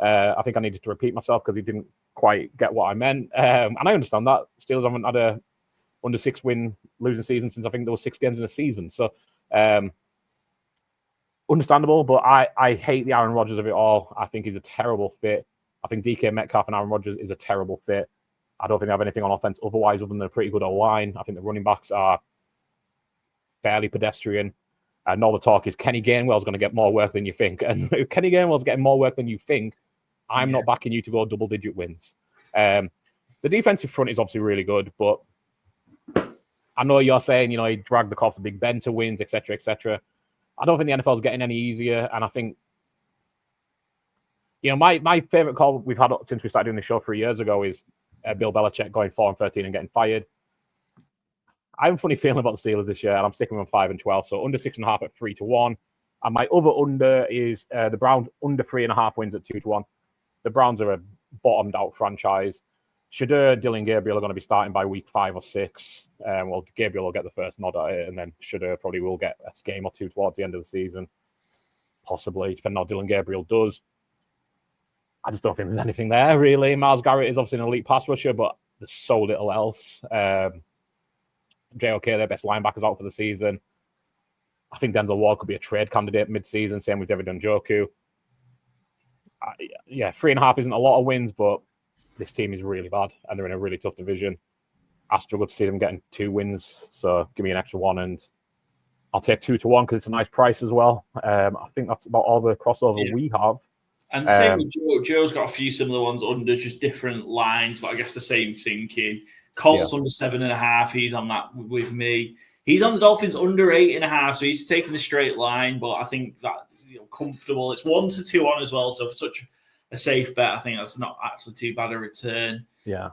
I think I needed to repeat myself because he didn't quite get what I meant. And I understand that. Steelers haven't had a under 6 win losing season since I think there were 6 games in a season. So understandable, but I hate the Aaron Rodgers of it all. I think he's a terrible fit. I think DK Metcalf and Aaron Rodgers is a terrible fit. I don't think they have anything on offense otherwise other than a pretty good O-line. I think the running backs are fairly pedestrian. And all the talk is Kenny Gainwell's going to get more work than you think. And if Kenny Gainwell's getting more work than you think, I'm not backing you to go double-digit wins. The defensive front is obviously really good, but I know you're saying, he dragged the cops of Big Ben to wins, etc., etc. I don't think the NFL is getting any easier. And I think, my favorite call we've had since we started doing the show 3 years ago is Bill Belichick going 4-13 and getting fired. I have a funny feeling about the Steelers this year, and I'm sticking with 5 and 12. So under 6.5 at 3 to 1. And my other under is the Browns under 3.5 wins at 2 to 1. The Browns are a bottomed out franchise. Shedeur, Dylan Gabriel are going to be starting by week 5 or 6. Gabriel will get the first nod at it, and then Shedeur probably will get a game or two towards the end of the season. Possibly, depending on how Dylan Gabriel does. I just don't think there's anything there, really. Myles Garrett is obviously an elite pass rusher, but there's so little else. JOK, their best linebacker's out for the season. I think Denzel Ward could be a trade candidate mid-season. Same with David Njoku. 3.5 isn't a lot of wins, but this team is really bad and they're in a really tough division. I struggle to see them getting 2 wins, so give me an extra one, and I'll take 2-1 because it's a nice price as well. I think that's about all the crossover we have. And same with Joe. Joe's got a few similar ones under just different lines, but I guess the same thinking. Colts under 7.5. He's on that with me. He's on the Dolphins under 8.5, so he's taking the straight line. But I think that comfortable. It's 1-2 on as well. So for such a safe bet, I think that's not actually too bad a return. Yeah.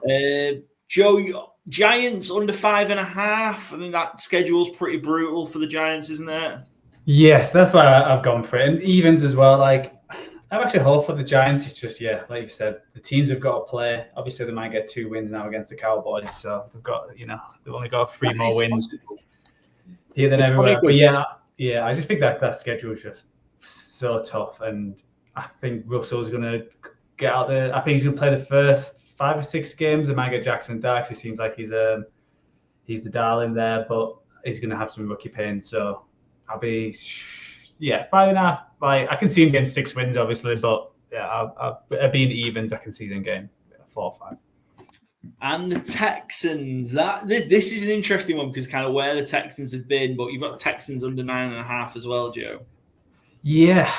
Joe, Giants under 5.5. I think that schedule's pretty brutal for the Giants, isn't it? Yes, that's why I've gone for it. And evens as well. Like, I'm actually hopeful for the Giants. It's just, like you said, the teams have got to play. Obviously, they might get 2 wins now against the Cowboys. So they've got, they've only got 3 more wins here than everywhere. But I just think that schedule is just so tough. And I think Russell's going to get out there. I think he's going to play the first 5 or 6 games. They might get Jackson Darks. It seems like he's the darling there, but he's going to have some rookie pain. So I'll be 5.5. Like, I can see him getting 6 wins, obviously, but I'll being evens, I can see them getting 4 or 5. And the Texans, this is an interesting one because kind of where the Texans have been, but you've got Texans under 9.5 as well, Joe. Yeah,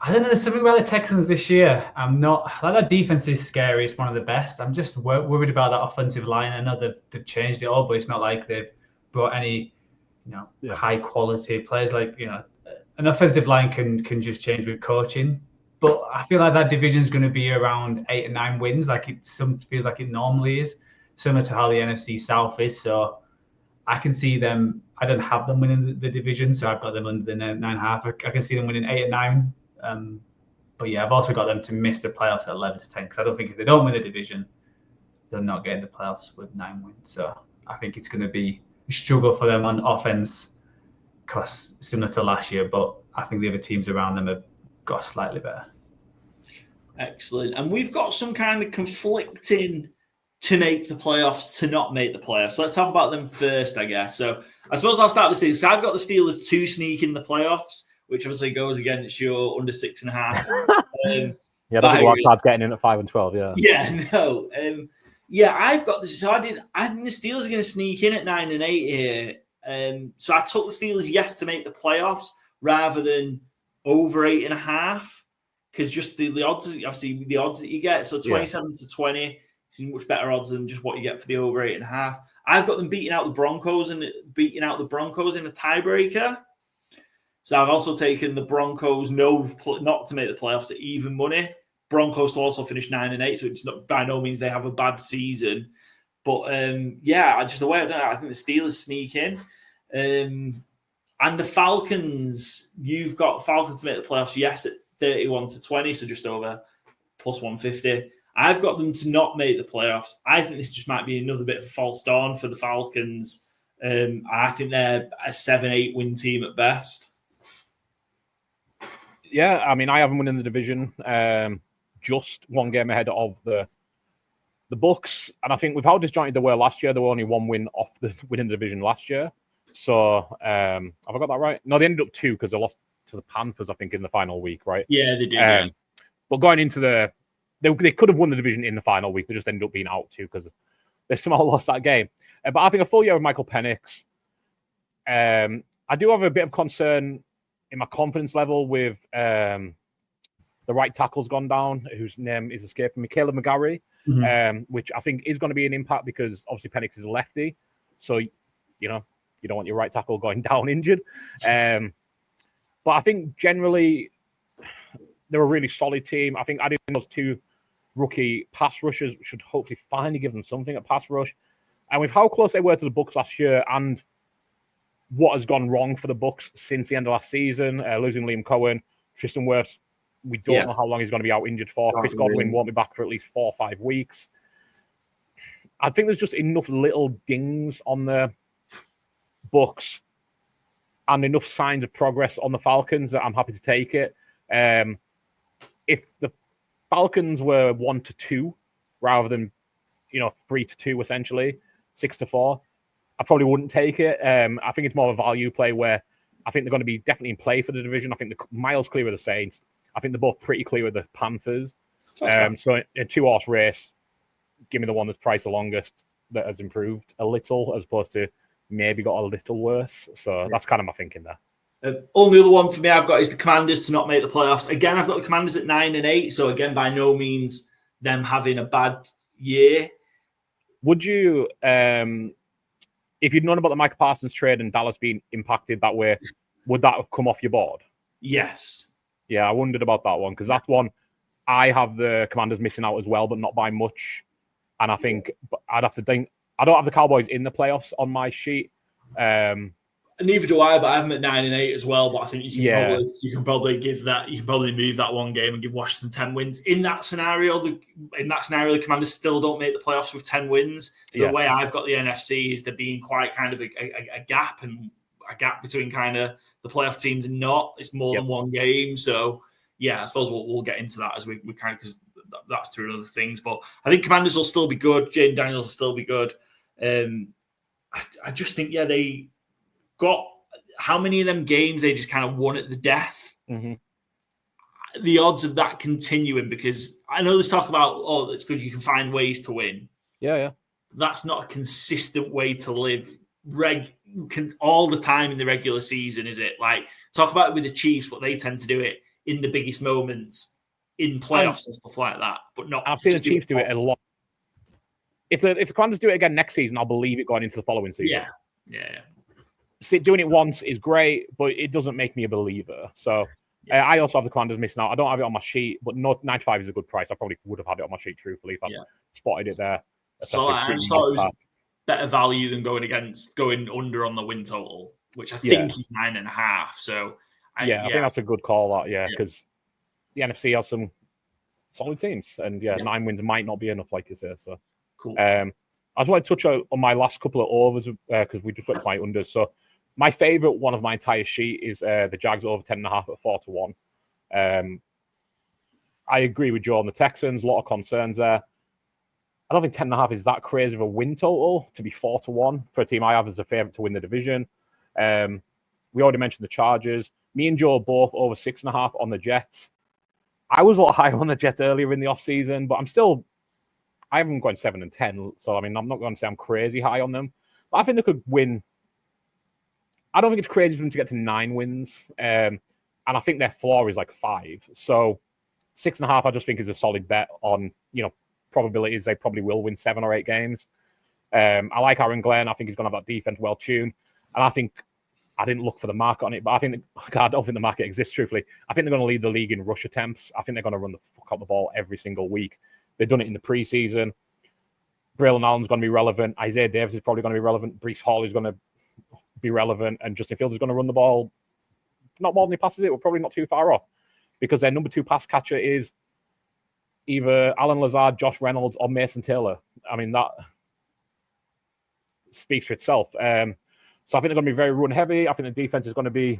I don't know. There's something about the Texans this year. I'm not. That defense is scary. It's one of the best. I'm just worried about that offensive line. I know they've changed it all, but it's not like they've brought any, high quality players. Like, an offensive line can just change with coaching. But I feel like that division is going to be around 8 or 9 wins, like it feels like it normally is, similar to how the NFC South is. So I can see them. I don't have them winning the division, so I've got them under the 9.5. I can see them winning 8 or 9. But I've also got them to miss the playoffs at 11 to 10 because I don't think if they don't win the division, they'll not get in the playoffs with 9 wins. So I think it's going to be a struggle for them on offense, because similar to last year. But I think the other teams around them have got slightly better. Excellent. And we've got some kind of conflicting to make the playoffs, to not make the playoffs. So let's talk about them first, I guess. So I suppose I'll start with the Steelers. So I've got the Steelers to sneak in the playoffs, which obviously goes against your under 6.5. The wild card's getting in at 5 and 12. I've got this. So I think the Steelers are going to sneak in at 9 and 8 here. So I took the Steelers, to make the playoffs rather than over 8.5, because just the odds, obviously the odds that you get. So 27 to 20 seems much better odds than just what you get for the over 8.5. I've got them beating out the Broncos in a tiebreaker. So I've also taken the Broncos not to make the playoffs at even money. Broncos to also finish 9 and 8, so it's not by no means they have a bad season. But just the way I think the Steelers sneak in. And the Falcons, you've got Falcons to make the playoffs, at 31 to 20, so just over plus 150. I've got them to not make the playoffs. I think this just might be another bit of a false dawn for the Falcons. I think they're a 7-8 win team at best. Yeah, I mean, I haven't won in the division. Just 1 game ahead of the Bucks, and I think with how disjointed they were last year, they were only 1 win off the winning the division last year. So have I got that right? No, they ended up 2 because they lost to the Panthers, I think, in the final week, right? Yeah, they did. But going into they could have won the division in the final week. They just ended up being out 2 because they somehow lost that game. But I think a full year of Michael Penix. I do have a bit of concern in my confidence level with the right tackle's gone down, whose name is escaping me, Caleb McGarry, which I think is going to be an impact because obviously Penix is a lefty. So, you don't want your right tackle going down injured. But I think generally they're a really solid team. I think adding those 2 rookie pass rushers should hopefully finally give them something at pass rush. And with how close they were to the Bucks last year and what has gone wrong for the Bucks since the end of last season, losing Liam Cohen, Tristan Wirfs, we don't know how long he's going to be out injured for. Chris Godwin won't be back for at least 4 or 5 weeks. I think there's just enough little dings on the Bucks and enough signs of progress on the Falcons that I'm happy to take it. If the Falcons were 1-2 rather than 3-2 essentially, 6-4, I probably wouldn't take it. I think it's more of a value play where I think they're going to be definitely in play for the division. I think they're miles clear of the Saints. I think they're both pretty clear of the Panthers. So a 2-horse race, give me the one that's priced the longest that has improved a little, as opposed to maybe got a little worse. So that's kind of my thinking there. Only other one for me I've got is the Commanders to not make the playoffs. Again, I've got the Commanders at 9-8. So again, by no means them having a bad year. Would you, if you'd known about the Micah Parsons trade and Dallas being impacted that way, would that have come off your board? Yes. Yeah, I wondered about that one, because that's one I have the Commanders missing out as well, but not by much. And I think I'd have to think, I don't have the Cowboys in the playoffs on my sheet. Neither do I, but I have them at 9-8 as well. But I think you can probably move that one game and give Washington 10 wins. In that scenario, the Commanders still don't make the playoffs with 10 wins. So the way I've got the NFC is there being quite kind of a gap, and a gap between kind of the playoff teams and not. It's more than one game. So I suppose we'll get into that as we kind of, because that's through other things. But I think Commanders will still be good. Jaden Daniels will still be good. I just think they got how many of them games they just kind of won at the death. Mm-hmm. The odds of that continuing, because I know there's talk about, it's good you can find ways to win. Yeah. That's not a consistent way to live all the time in the regular season, is it? Like, talk about it with the Chiefs, but they tend to do it in the biggest moments in playoffs and stuff like that. But not. I've seen the Chiefs do it a lot. If the Commanders do it again next season, I'll believe it going into the following season. Yeah. See, doing it once is great, but it doesn't make me a believer. So I also have the Commanders missing out. I don't have it on my sheet, but 95 is a good price. I probably would have had it on my sheet, truthfully, if I spotted it there. So I just thought it was better value than going under on the win total, which I think is 9.5. So I think that's a good call. Because the NFC has some solid teams, and 9 wins might not be enough, like you say. So cool. I just want to touch on my last couple of overs because we just went quite under. So my favorite one of my entire sheet is the Jags over 10.5 at 4-1. I agree with Joe on the Texans. A lot of concerns there. I don't think 10.5 is that crazy of a win total to be 4-1 for a team I have as a favorite to win the division. We already mentioned the Chargers. Me and Joe both over 6.5 on the Jets. I was a lot higher on the Jets earlier in the offseason, but I haven't gone 7-10. So, I mean, I'm not going to say I'm crazy high on them, but I think they could win. I don't think it's crazy for them to get to 9 wins. And I think their floor is like 5. So 6.5, I just think is a solid bet on, probabilities they probably will win 7 or 8 games. I like Aaron Glenn. I think he's going to have that defense well tuned. And I think, I didn't look for the market on it, but I don't think the market exists, truthfully. I think they're going to lead the league in rush attempts. I think they're going to run the fuck out the ball every single week. They've done it in the preseason. Braylon Allen's going to be relevant. Isaiah Davis is probably going to be relevant. Breece Hall is going to be relevant. And Justin Fields is going to run the ball not more than he passes it. We're probably not too far off because their number 2 pass catcher is either Alan Lazard, Josh Reynolds, or Mason Taylor. I mean, that speaks for itself. So I think they're going to be very run heavy. I think the defense is going to be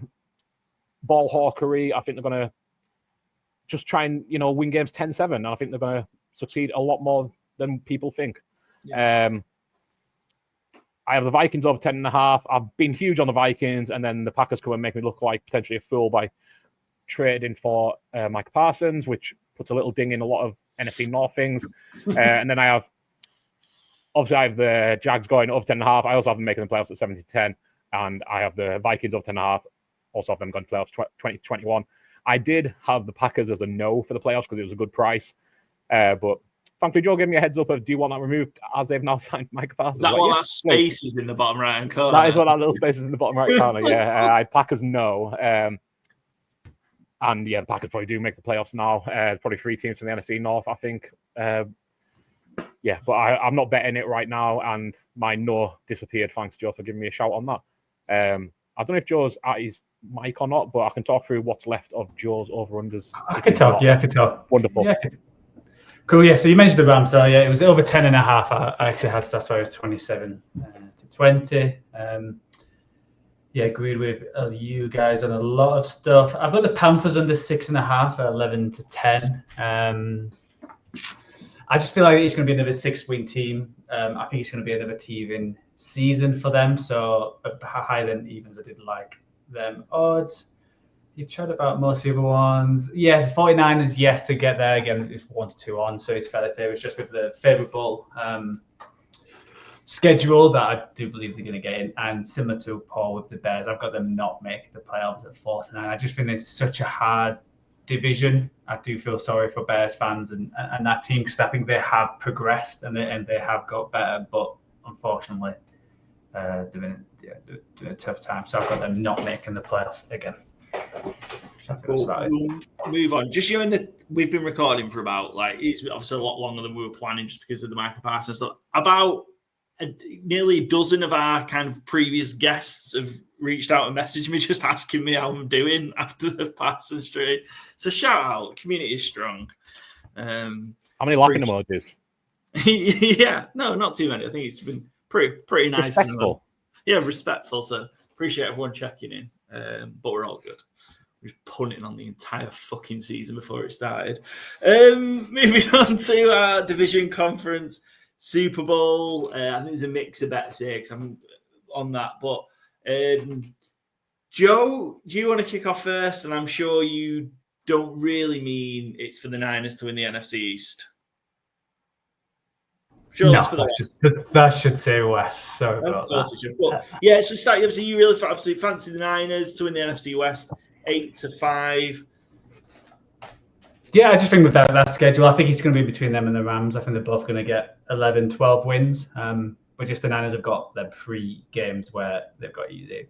ball hawkery. I think they're going to just try and, win games 10-7. And I think they're going to succeed a lot more than people think. Yeah. I have the Vikings over 10.5. I've been huge on the Vikings, and then the Packers come and make me look like potentially a fool by trading for Micah Parsons, which puts a little ding in a lot of NFC North things. And then I have the Jags going over 10.5. I also have them making the playoffs at 7-10, and I have the Vikings over 10.5. Also have them going to playoffs 2021. I did have the Packers as a no for the playoffs because it was a good price. But thankfully, Joe gave me a heads up of, do you want that removed as they've now signed Micah Parsons? That space is in the bottom right-hand corner. That is what that little space is in the bottom right corner, I Packers no. And the Packers probably do make the playoffs now. Probably 3 teams from the NFC North, I think. But I'm not betting it right now, and my no disappeared. Thanks, Joe, for giving me a shout on that. I don't know if Joe's at his mic or not, but I can talk through what's left of Joe's over-unders. I can talk. I can talk. Wonderful. Yeah, cool. Yeah, so you mentioned the Rams. So, it was over 10.5. I actually had, that's why it was 27 to 20. Agreed with you guys on a lot of stuff. I've got the Panthers under 6.5 at 11 to 10. I just feel like it's going to be another 6-win team. I think it's going to be another teething season for them. So higher than evens I did like them odds. You chat about most of the other ones. Yeah, the 49ers, yes, to get there again, it's 1-2 on, so it's fairly favourite. It's just with the favourable schedule that I do believe they're going to get in. And similar to Paul with the Bears, I've got them not making the playoffs at 4-9. I just think it's such a hard division. I do feel sorry for Bears fans and that team because I think they have progressed and they have got better, but unfortunately, doing a tough time. So I've got them not making the playoffs again. We'll move on. Just we've been recording for about it's obviously a lot longer than we were planning just because of the Micah Parsons stuff. About nearly a dozen of our kind of previous guests have reached out and messaged me just asking me how I'm doing after the Parsons trade. So shout out, community is strong. How many laughing emojis? Yeah, no, not too many. I think it's been pretty nice. Respectful. Yeah, respectful. So appreciate everyone checking in. But we're all good. We're just punting on the entire fucking season before it started. Moving on to our division conference Super Bowl. I think there's a mix of bets here because I'm on that. But Joe, do you want to kick off first? And I'm sure you don't really mean it's for the Niners to win the NFC East. Sure, no, that should say West. Sorry about that. It should. But yeah, so start. Obviously, you really fancy the Niners to win the NFC West 8-5. Yeah, I just think with that schedule, I think it's going to be between them and the Rams. I think they're both going to get 11-12 wins. But just the Niners have got them 3 games where they've got easy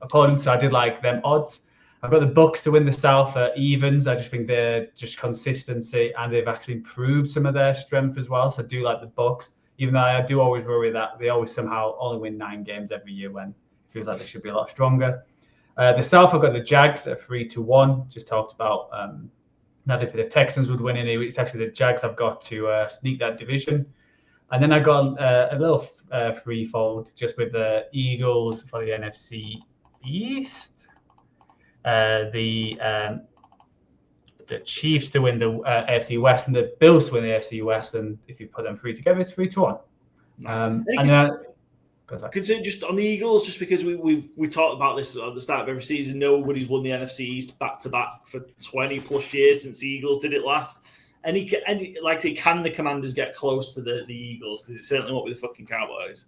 opponents. So I did like them odds. I've got the Bucs to win the South evens. I just think they're just consistency and they've actually improved some of their strength as well. So I do like the Bucs, even though I do always worry that they always somehow only win 9 games every year when it feels like they should be a lot stronger. The South, I've got the Jags at 3-1. Just talked about not if the Texans would win any. It's actually the Jags I've got to sneak that division. And then I got a little threefold just with the Eagles for the NFC East. The Chiefs to win the AFC West and the Bills to win the AFC West, and if you put them 3 together, it's 3-1. Consider just on the Eagles, just because we talked about this at the start of every season. Nobody's won the NFC East back to back for 20 plus years since the Eagles did it last. Can the Commanders get close to the Eagles? Because it certainly won't be the fucking Cowboys.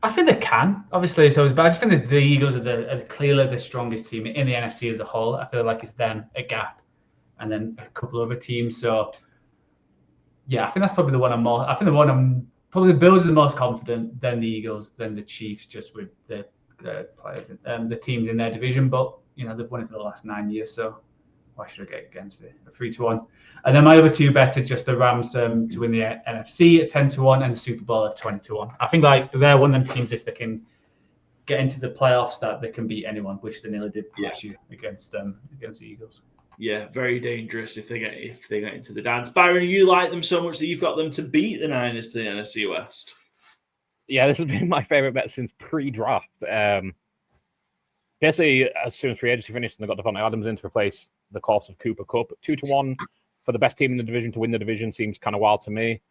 I think they can, obviously. But I just think that the Eagles are clearly the strongest team in the NFC as a whole. I feel like it's them, a gap, and then a couple of other teams. So, yeah, I think that's probably the one I'm more. I think probably the Bills are the most confident, then the Eagles, then the Chiefs, just with the players, the teams in their division. But they've won it for the last 9 years, so why should I get against it? 3-1. And then my other 2 bets are just the Rams to win the NFC at 10-1 and the Super Bowl at 20-1. I think they're one of them teams, if they can get into the playoffs, that they can beat anyone, which they nearly did last year against the Eagles. Yeah, very dangerous if they get into the dance. Byron, you like them so much that you've got them to beat the Niners to the NFC West. Yeah, this has been my favorite bet since pre-draft. Basically, as soon as free agency finished, and they got Devontae Adams in to replace the corpse of Cooper Kupp. 2-1 for the best team in the division to win the division seems kind of wild to me,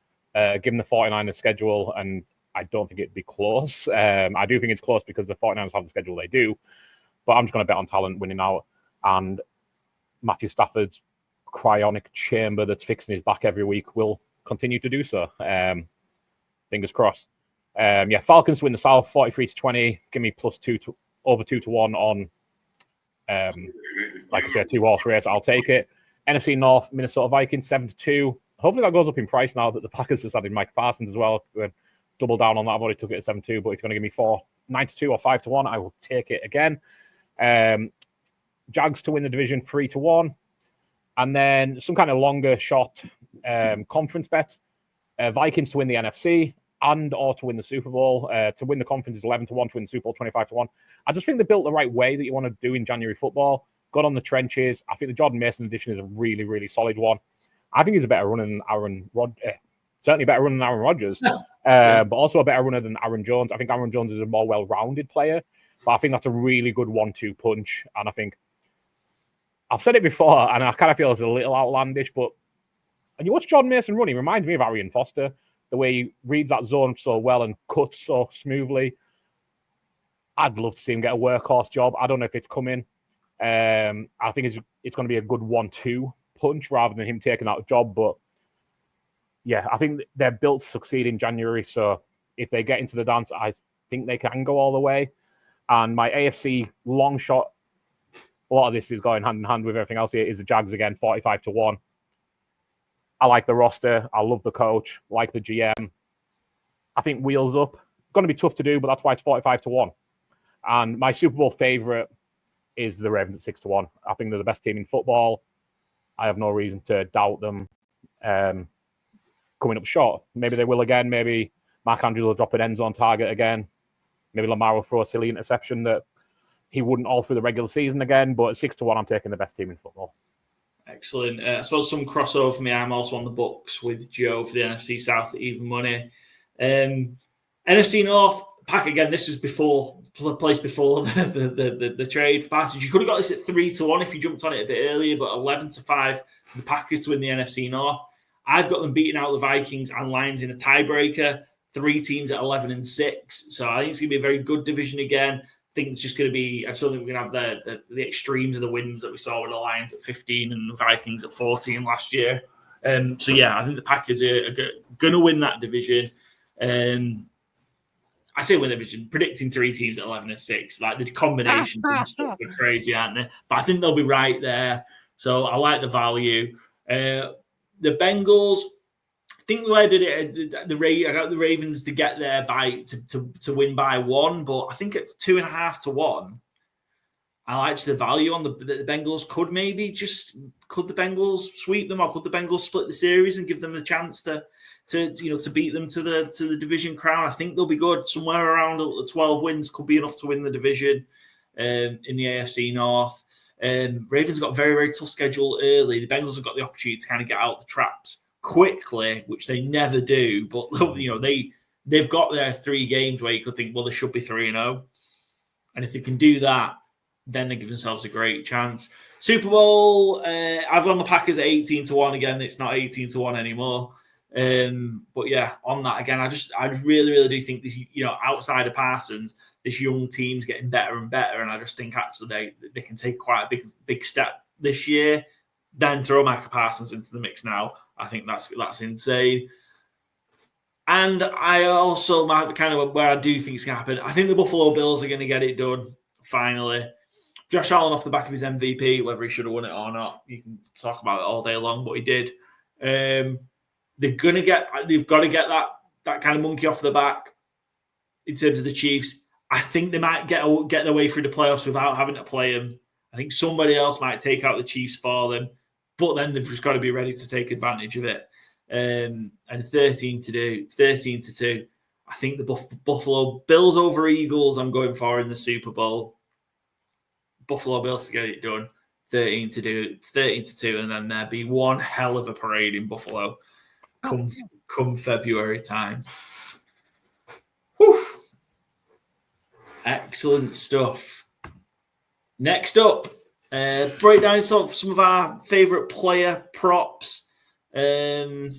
given the 49ers schedule, and I don't think it'd be close. I do think it's close because the 49ers have the schedule they do, but I'm just going to bet on talent winning out, and Matthew Stafford's cryonic chamber that's fixing his back every week will continue to do so. Fingers crossed. Falcons to win the South, 43-20. Give me over 2-1 on, like I said, 2-horse race. I'll take it. NFC North, Minnesota Vikings, 7-2. Hopefully that goes up in price now that the Packers just added Micah Parsons as well. Double down on that. I've already took it at 7-2, but if you're going to give me 9-2 or 5-1, I will take it again. Jags to win the division, 3-1. And then some kind of longer shot conference bet. Vikings to win the NFC or to win the Super Bowl. To win the conference is 11-1, to win the Super Bowl 25-1. I just think they're built the right way that you want to do in January football. Got on the trenches. I think the Jordan Mason edition is a really, really solid one. I think he's a better runner than Aaron Rodgers. Certainly better runner than Aaron Rodgers, but also a better runner than Aaron Jones. I think Aaron Jones is a more well-rounded player, but I think that's a really good 1-2 punch. And I think I've said it before, and I kind of feel it's a little outlandish, but when you watch Jordan Mason run, he reminds me of Arian Foster, the way he reads that zone so well and cuts so smoothly. I'd love to see him get a workhorse job. I don't know if it's coming. I think it's going to be a good 1-2 punch rather than him taking out a job. But yeah, I think they're built to succeed in January. So if they get into the dance, I think they can go all the way. And my AFC long shot, a lot of this is going hand in hand with everything else here, is the Jags again, 45-1. I like the roster. I love the coach, like the GM. I think wheels up. Going to be tough to do, but that's why it's 45-1. And my Super Bowl favorite is the Ravens at 6-1. I think they're the best team in football. I have no reason to doubt them coming up short. Maybe they will again. Maybe Mark Andrews will drop an end zone target again. Maybe Lamar will throw a silly interception that he wouldn't all through the regular season again. But at 6-1, I'm taking the best team in football. Excellent. I suppose some crossover for me. I'm also on the Bucs with Joe for the NFC South at even money. NFC North, Pack again. This was placed before the trade passage. You could have got this at 3-1 if you jumped on it a bit earlier, but 11-5 for the Packers to win the NFC North. I've got them beating out the Vikings and Lions in a tiebreaker. 3 teams at 11-6. So I think it's going to be a very good division again. I think it's just going to be. I still think we're going to have the extremes of the wins that we saw with the Lions at 15 and the Vikings at 14 last year. So yeah, I think the Packers are going to win that division. I say win the division, predicting 3 teams at 11-6. Like the combinations and stuff are crazy, aren't they? But I think they'll be right there. So I like the value. The Bengals. I think I did it. I got the Ravens to get there to win by 1, but I think at 2.5-1, I like the value on the Bengals. Could the Bengals sweep them, or could the Bengals split the series and give them a chance to beat them to the division crown? I think they'll be good. Somewhere around 12 wins could be enough to win the division in the AFC North. Ravens got a very, very tough schedule early. The Bengals have got the opportunity to kind of get out the traps quickly, which they never do. But they've got their 3 games where you could think, well, they should be 3-0, and if they can do that, then they give themselves a great chance. Super Bowl, I've gone the Packers at 18-1 again. It's not 18-1 anymore. But yeah, on that again, I really, really do think this, outside of Parsons, this young team's getting better and better, and I just think actually they can take quite a big step this year. Then throw Micah Parsons into the mix now. I think that's insane. And I also might kind of where I do think it's going to happen. I think the Buffalo Bills are going to get it done finally. Josh Allen off the back of his MVP, whether he should have won it or not, you can talk about it all day long, but he did. They've got to get that kind of monkey off the back in terms of the Chiefs. I think they might get their way through the playoffs without having to play them. I think somebody else might take out the Chiefs for them, but then they've just got to be ready to take advantage of it. And 13-2. I think the Buffalo Bills over Eagles I'm going for in the Super Bowl. Buffalo Bills to get it done. 13-2, and then there'll be one hell of a parade in Buffalo come February time. Whew. Excellent stuff. Next up, break down some of our favourite player props. For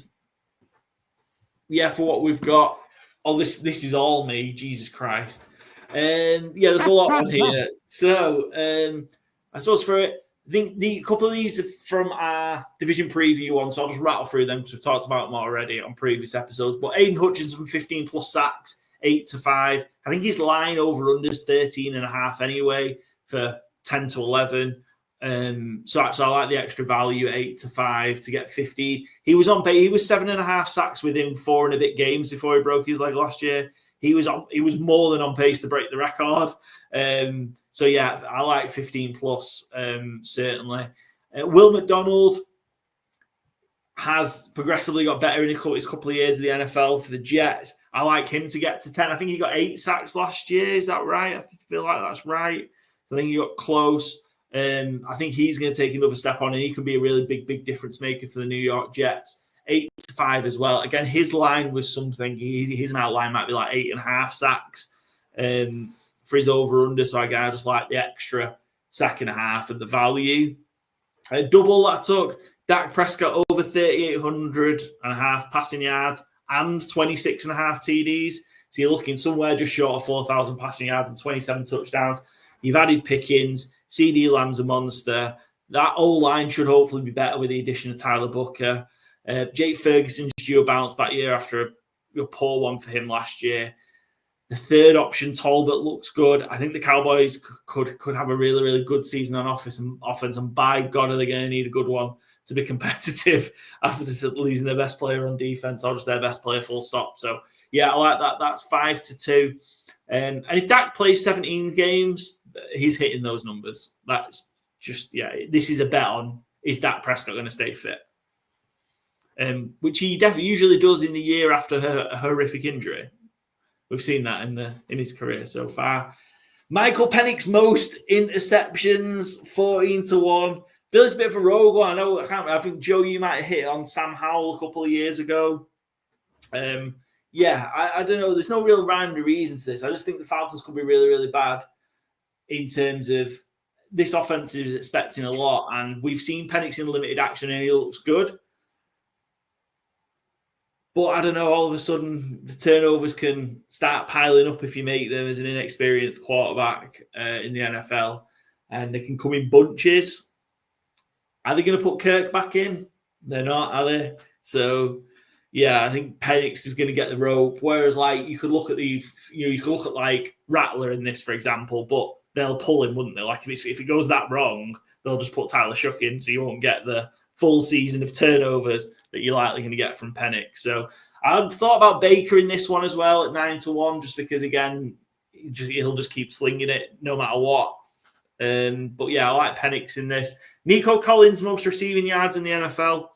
what we've got. Oh, this is all me. Jesus Christ. There's a lot on here. So, I suppose for it, I think a couple of these are from our division preview one, so I'll just rattle through them because we've talked about them already on previous episodes. But Aiden Hutchinson, 15 plus sacks, 8-5. I think his line over unders 13.5 anyway for 10-11. So I like the extra value, 8-5 to get 50. He was on pace. He was 7.5 sacks within 4 and a bit games before he broke his leg last year. He was more than on pace to break the record. I like 15 plus, certainly. Will McDonald has progressively got better in his couple of years of the NFL for the Jets. I like him to get to 10. I think he got 8 sacks last year. Is that right? I feel like that's right. So I think he got close. I think he's going to take another step on, and he could be a really big difference maker for the New York Jets. 8-5 as well. Again, his line was something. His outline might be like 8.5 sacks for his over-under. So again, I just like the extra sack and a half and the value. Double that took Dak Prescott over 3,800 and a half passing yards and 26.5 TDs. So you're looking somewhere just short of 4,000 passing yards and 27 touchdowns. You've added Pickens. CD Lamb's a monster. That O-line should hopefully be better with the addition of Tyler Booker. Jake Ferguson's due a bounce back year after a poor one for him last year. The third option, Talbot, looks good. I think the Cowboys could have a really, really good season on offense, and by God, are they going to need a good one to be competitive after losing their best player on defense or just their best player full stop. So, yeah, I like that. That's 5-2. And if Dak plays 17 games, he's hitting those numbers. That's just, this is a bet on, is Dak Prescott going to stay fit? Which he definitely usually does in the year after a horrific injury. We've seen that in his career so far. Michael Penix's most interceptions, 14-1. Feels a bit of a rogue one. I think, Joe, you might have hit on Sam Howell a couple of years ago. I don't know. There's no real rhyme or reason to this. I just think the Falcons could be really, really bad in terms of this offense is expecting a lot. And we've seen Penix in limited action and he looks good. But I don't know, all of a sudden, the turnovers can start piling up if you make them as an inexperienced quarterback in the NFL. And they can come in bunches. Are they going to put Kirk back in? They're not, are they? So, I think Penix is going to get the rope. Whereas, you could look at Rattler in this, for example, but they'll pull him, wouldn't they? Like, if it goes that wrong, they'll just put Tyler Shough in, so you won't get the full season of turnovers that you're likely going to get from Penix. So I've thought about Baker in this one as well at 9-1, just because, again, he'll just keep slinging it no matter what. I like Penix in this. Nico Collins, most receiving yards in the NFL,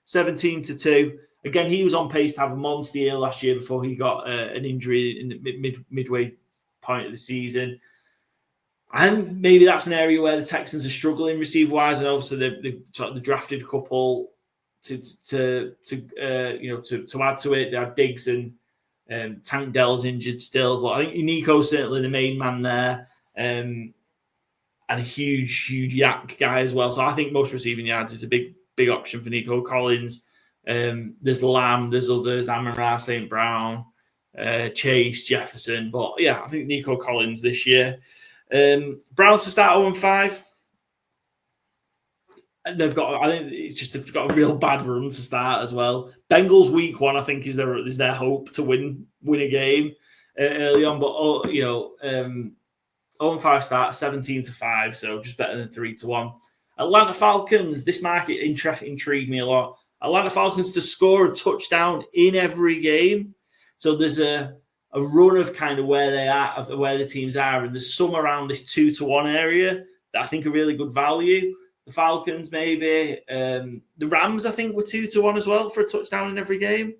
17-2. Again, he was on pace to have a monster year last year before he got an injury in the midway point of the season. And maybe that's an area where the Texans are struggling receiver-wise, and obviously they've drafted a couple to add to it. They have Diggs and Tank Dell's injured still, but I think Nico's certainly the main man there, and a huge yak guy as well. So I think most receiving yards is a big option for Nico Collins. There's Lamb, there's others, Amon-Ra, St. Brown, Chase, Jefferson, but I think Nico Collins this year. Browns to start 0-5. They've got a real bad run to start as well. Bengals week 1, I think, is their hope to win a game early on, but 0-5 start, 17-5, so just better than 3-1. Atlanta Falcons. This market intrigued me a lot. Atlanta Falcons to score a touchdown in every game. So there's a run of kind of where they are, of where the teams are, and there's some around this 2-1 area that I think are really good value. The Falcons, maybe. The Rams, I think, were 2-1 as well for a touchdown in every game.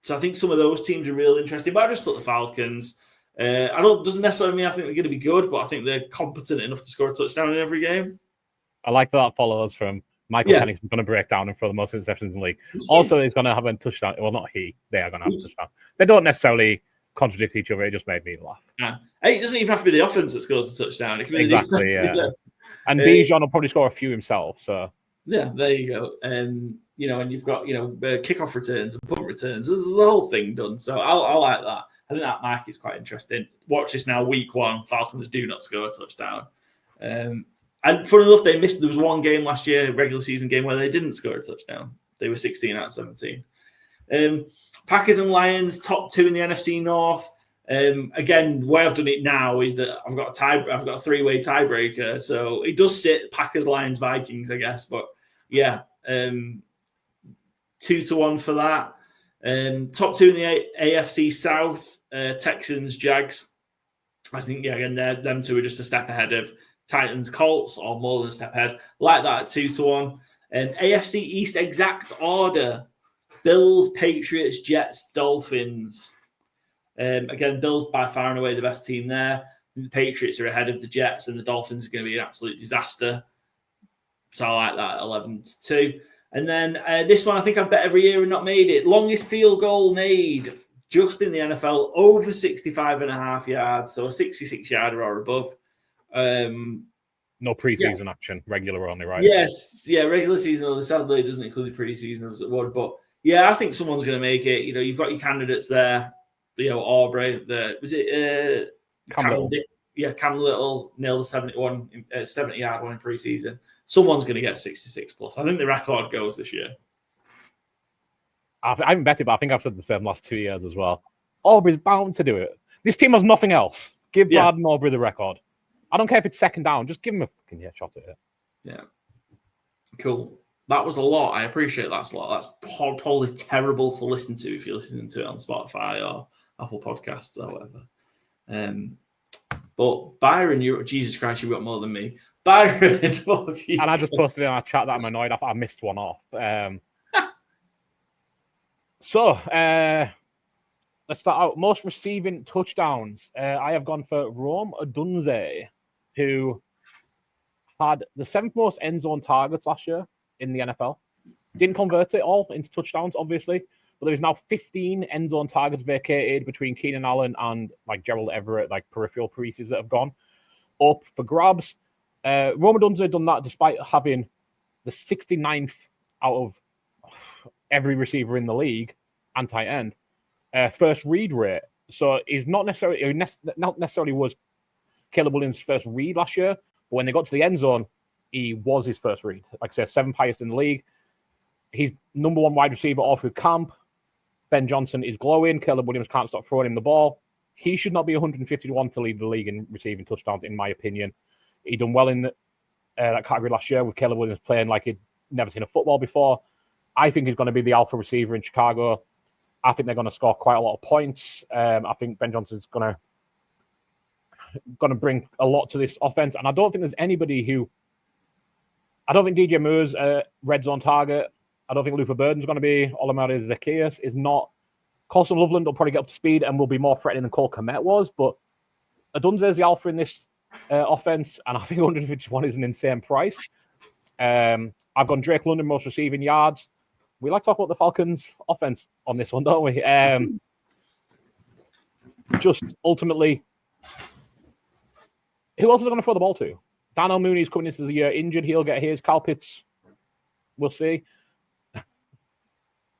So I think some of those teams are real interesting. But I just thought the Falcons. Doesn't necessarily mean I think they're going to be good, but I think they're competent enough to score a touchdown in every game. I like that follows from Michael Penix is going to break down and throw the most interceptions in the league. Also, he's going to have a touchdown. Well, not he. They are going to have a touchdown. They don't necessarily contradict each other. It just made me laugh. Yeah. Hey, it doesn't even have to be the offense that scores the touchdown. It can be exactly, yeah. And Bijan will probably score a few himself. So yeah, there you go. And you've got kickoff returns and punt returns. There's the whole thing done. So I like that. I think that market's quite interesting. Watch this now, week 1. Falcons do not score a touchdown. And funny enough, they missed. There was one game last year, regular season game, where they didn't score a touchdown. They were 16 out of 17. Packers and Lions, top 2 in the NFC North. Again, the way I've done it now is that I've got a 3-way tiebreaker. So it does sit Packers, Lions, Vikings, I guess. But 2-1 for that. Top 2 in the AFC South, Texans, Jags. I think, again, them two are just a step ahead of Titans, Colts, or more than a step ahead. Like that at 2-1. AFC East exact order. Bills, Patriots, Jets, Dolphins. Again, Bills by far and away the best team there. The Patriots are ahead of the Jets, and the Dolphins are going to be an absolute disaster. So I like that 11-2. And then this one, I think I've bet every year and not made it. Longest field goal made just in the NFL, over 65.5 yards. So a 66-yarder or above. No preseason action, regular only, right? Yes, regular season. Sadly, it doesn't include the preseason as it would. But I think someone's going to make it. You've got your candidates there. Aubrey. Was it Cam Little. Cam Little nailed a 70-yard one in preseason. Someone's going to get 66 plus. I think the record goes this year. I haven't bet it, but I think I've said the same last 2 years as well. Aubrey's bound to do it. This team has nothing else. Give Brad and Aubrey the record. I don't care if it's second down. Just give him a fucking shot at it. Yeah. Cool. That was a lot. I appreciate that's a lot. That's probably terrible to listen to if you're listening to it on Spotify or Apple Podcasts or whatever. But Byron, Jesus Christ, you've got more than me. Byron, what have you? And I just posted in our chat that I'm annoyed. I missed one off. So let's start out. Most receiving touchdowns. I have gone for Rome Odunze, who had the 7th most end zone targets last year in the NFL. Didn't convert it all into touchdowns, obviously, but there's now 15 end zone targets vacated between Keenan Allen and like Gerald Everett, like peripheral pieces that have gone up for grabs. Rome Odunze done that despite having the 69th out of every receiver in the league and tight end first read rate. So he's not necessarily was Caleb Williams' first read last year, but when they got to the end zone, he was his first read. Like I said, 7th highest in the league. He's number 1 wide receiver all through camp. Ben Johnson is glowing. Caleb Williams can't stop throwing him the ball. He should not be 150-1 to lead the league in receiving touchdowns, in my opinion. He done well in that category last year with Caleb Williams playing like he'd never seen a football before. I think he's going to be the alpha receiver in Chicago. I think they're going to score quite a lot of points. I think Ben Johnson's going to bring a lot to this offense. And I don't think there's anybody who... I don't think DJ Moore's a red zone target. I don't think Luther Burden's going to be. Olamide Zacchaeus is not. Colson Loveland will probably get up to speed and will be more threatening than Cole Kmet was. But Odunze is the alpha in this offense. And I think 151 is an insane price. I've gone Drake London, most receiving yards. We like to talk about the Falcons' offense on this one, don't we? Just ultimately, who else is going to throw the ball to? Darnell Mooney's coming into the year injured. He'll get his. Kyle Pitts, we'll see.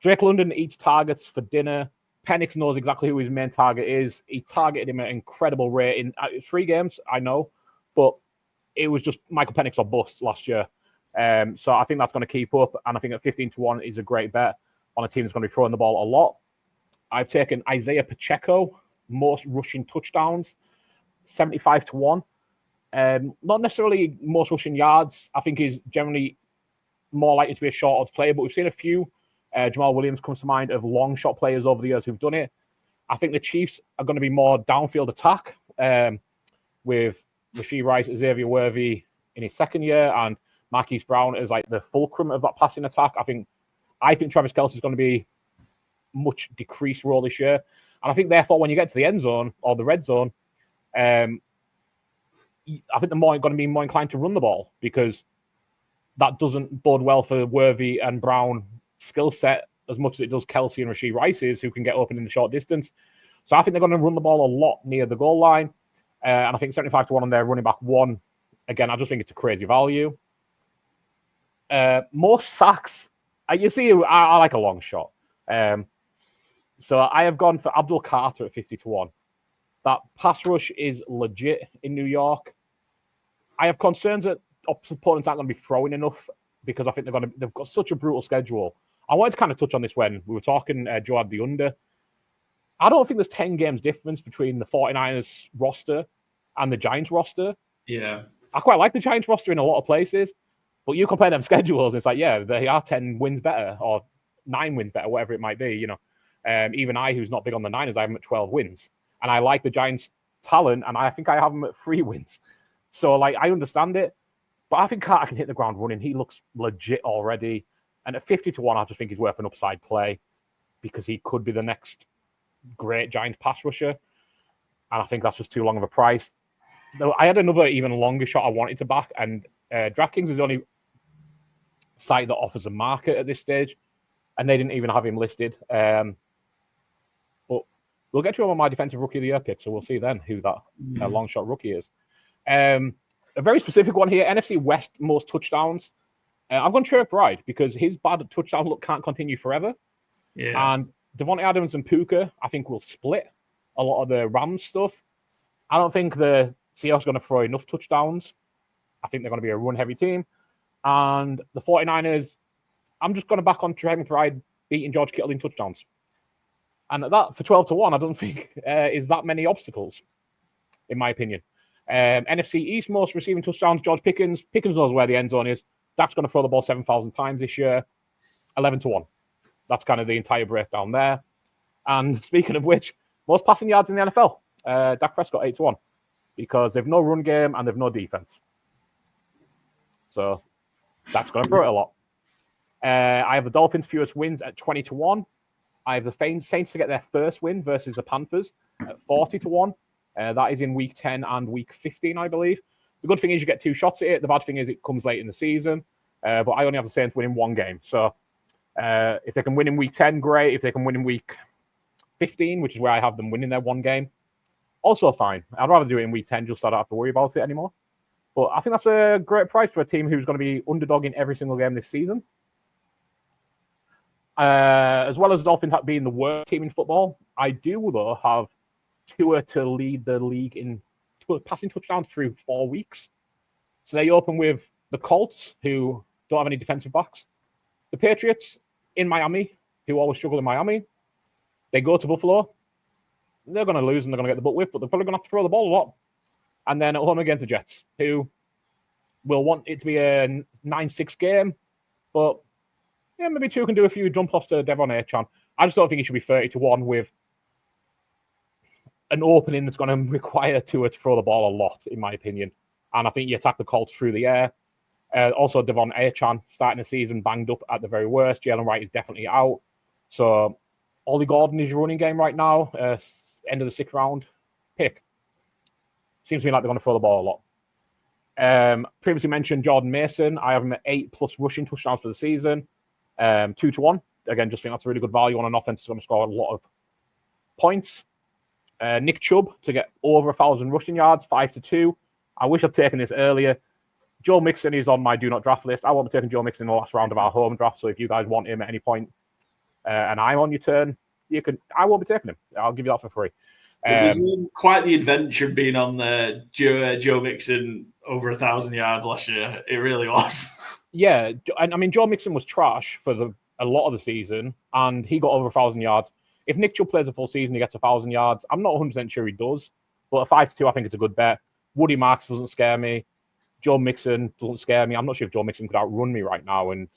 Drake London eats targets for dinner. Penix knows exactly who his main target is. He targeted him at an incredible rate in 3 games, I know, but it was just Michael Penix or bust last year. So I think that's going to keep up, and I think at 15-1 is a great bet on a team that's going to be throwing the ball a lot. I've taken Isaiah Pacheco, most rushing touchdowns, 75-1. Not necessarily most rushing yards. I think he's generally more likely to be a short odds player, but we've seen a few. Jamal Williams comes to mind of long shot players over the years who've done it. I think the Chiefs are going to be more downfield attack with Rashee Rice, Xavier Worthy in his second year, and Marquise Brown is like the fulcrum of that passing attack. I think Travis Kelce is going to be much decreased role this year. And I think, therefore, when you get to the end zone or the red zone, I think they're going to be more inclined to run the ball because that doesn't bode well for Worthy and Brown skill set as much as it does Kelce and Rashee Rice's, who can get open in the short distance. So I think they're going to run the ball a lot near the goal line. And I think 75-1 on their running back 1. Again, I just think it's a crazy value. More sacks. You see, I like a long shot. So I have gone for Abdul Carter at 50-1. That pass rush is legit in New York. I have concerns that opponents aren't going to be throwing enough because I think they've got such a brutal schedule. I wanted to kind of touch on this when we were talking, Joe had the under. I don't think there's 10 games difference between the 49ers roster and the Giants roster. Yeah. I quite like the Giants roster in a lot of places, but you compare them schedules, it's like, yeah, they are 10 wins better or 9 wins better, whatever it might be, you know. Even I, who's not big on the Niners, I have them at 12 wins. And I like the Giants' talent, and I think I have them at 3 wins. So, like, I understand it, but I think Carter can hit the ground running. He looks legit already. And at 50-1, I just think he's worth an upside play because he could be the next great Giants pass rusher. And I think that's just too long of a price. Though I had another even longer shot I wanted to back, and DraftKings is the only site that offers a market at this stage, and they didn't even have him listed. But we'll get to him on my defensive rookie of the year pick, so we'll see then who that long shot rookie is. A very specific one here, NFC West most touchdowns. I've gone Trey McBride because his bad touchdown look can't continue forever. Yeah. And Devontae Adams and Puka, I think, will split. a lot of the Rams stuff. I don't think the Seahawks are going to throw enough touchdowns. I think they're going to be a run-heavy team. And the 49ers, I'm just going to back on Trey McBride beating George Kittle in touchdowns. And at that, for 12-1, I don't think is that many obstacles, in my opinion. NFC East, most receiving touchdowns, George Pickens. Pickens knows where the end zone is. Dak's going to throw the ball 7,000 times this year. 11-1. That's kind of the entire breakdown there. And speaking of which, most passing yards in the NFL. Dak Prescott 8-1. Because they've no run game and they've no defense. So Dak's going to throw it a lot. I have the Dolphins' fewest wins at 20-1. I have the Saints to get their first win versus the Panthers at 40-1. That is in week 10 and week 15, I believe. The good thing is you get 2 shots at it. The bad thing is it comes late in the season. But I only have the Saints winning 1 game. So if they can win in week 10, great. If they can win in week 15, which is where I have them winning their 1 game, also fine. I'd rather do it in week 10 just so I don't have to worry about it anymore. But I think that's a great price for a team who's going to be underdogging every single game this season. As well as Dolphins being the worst team in football, I do, though, have Tua to lead the league in passing touchdowns through 4 weeks. So they open with the Colts, who don't have any defensive backs. The Patriots in Miami, who always struggle in Miami. They go to Buffalo. They're going to lose and they're going to get the butt whipped, but they're probably going to have to throw the ball a lot. And then at home against the Jets, who will want it to be a 9-6 game, but yeah, maybe Tua can do a few jump-offs to Devon Achane. I just don't think it should be 30-1 with an opening that's going to require Tua to throw the ball a lot, in my opinion. And I think you attack the Colts through the air. Also, Devon Achane starting the season banged up at the very worst. Jalen Wright is definitely out. So, Ollie Gordon is your running game right now. End of the 6th round pick. Seems to me like they're going to throw the ball a lot. Previously mentioned Jordan Mason. I have him at 8+ rushing touchdowns for the season. 2-1. Again, just think that's a really good value on an offense that's going to score a lot of points. Nick Chubb to get over 1,000 rushing yards, 5-2. I wish I'd taken this earlier. Joe Mixon is on my do not draft list. I won't be taking Joe Mixon in the last round of our home draft. So if you guys want him at any point and I'm on your turn, I won't be taking him. I'll give you that for free. It was quite the adventure being on the Joe Mixon over 1,000 yards last year. It really was. Yeah, and I mean, Joe Mixon was trash for a lot of the season, and he got over 1,000 yards. If Nick Chubb plays a full season, he gets 1,000 yards. I'm not 100% sure he does, but a 5-2, I think it's a good bet. Woody Marks doesn't scare me. Joe Mixon doesn't scare me. I'm not sure if Joe Mixon could outrun me right now, and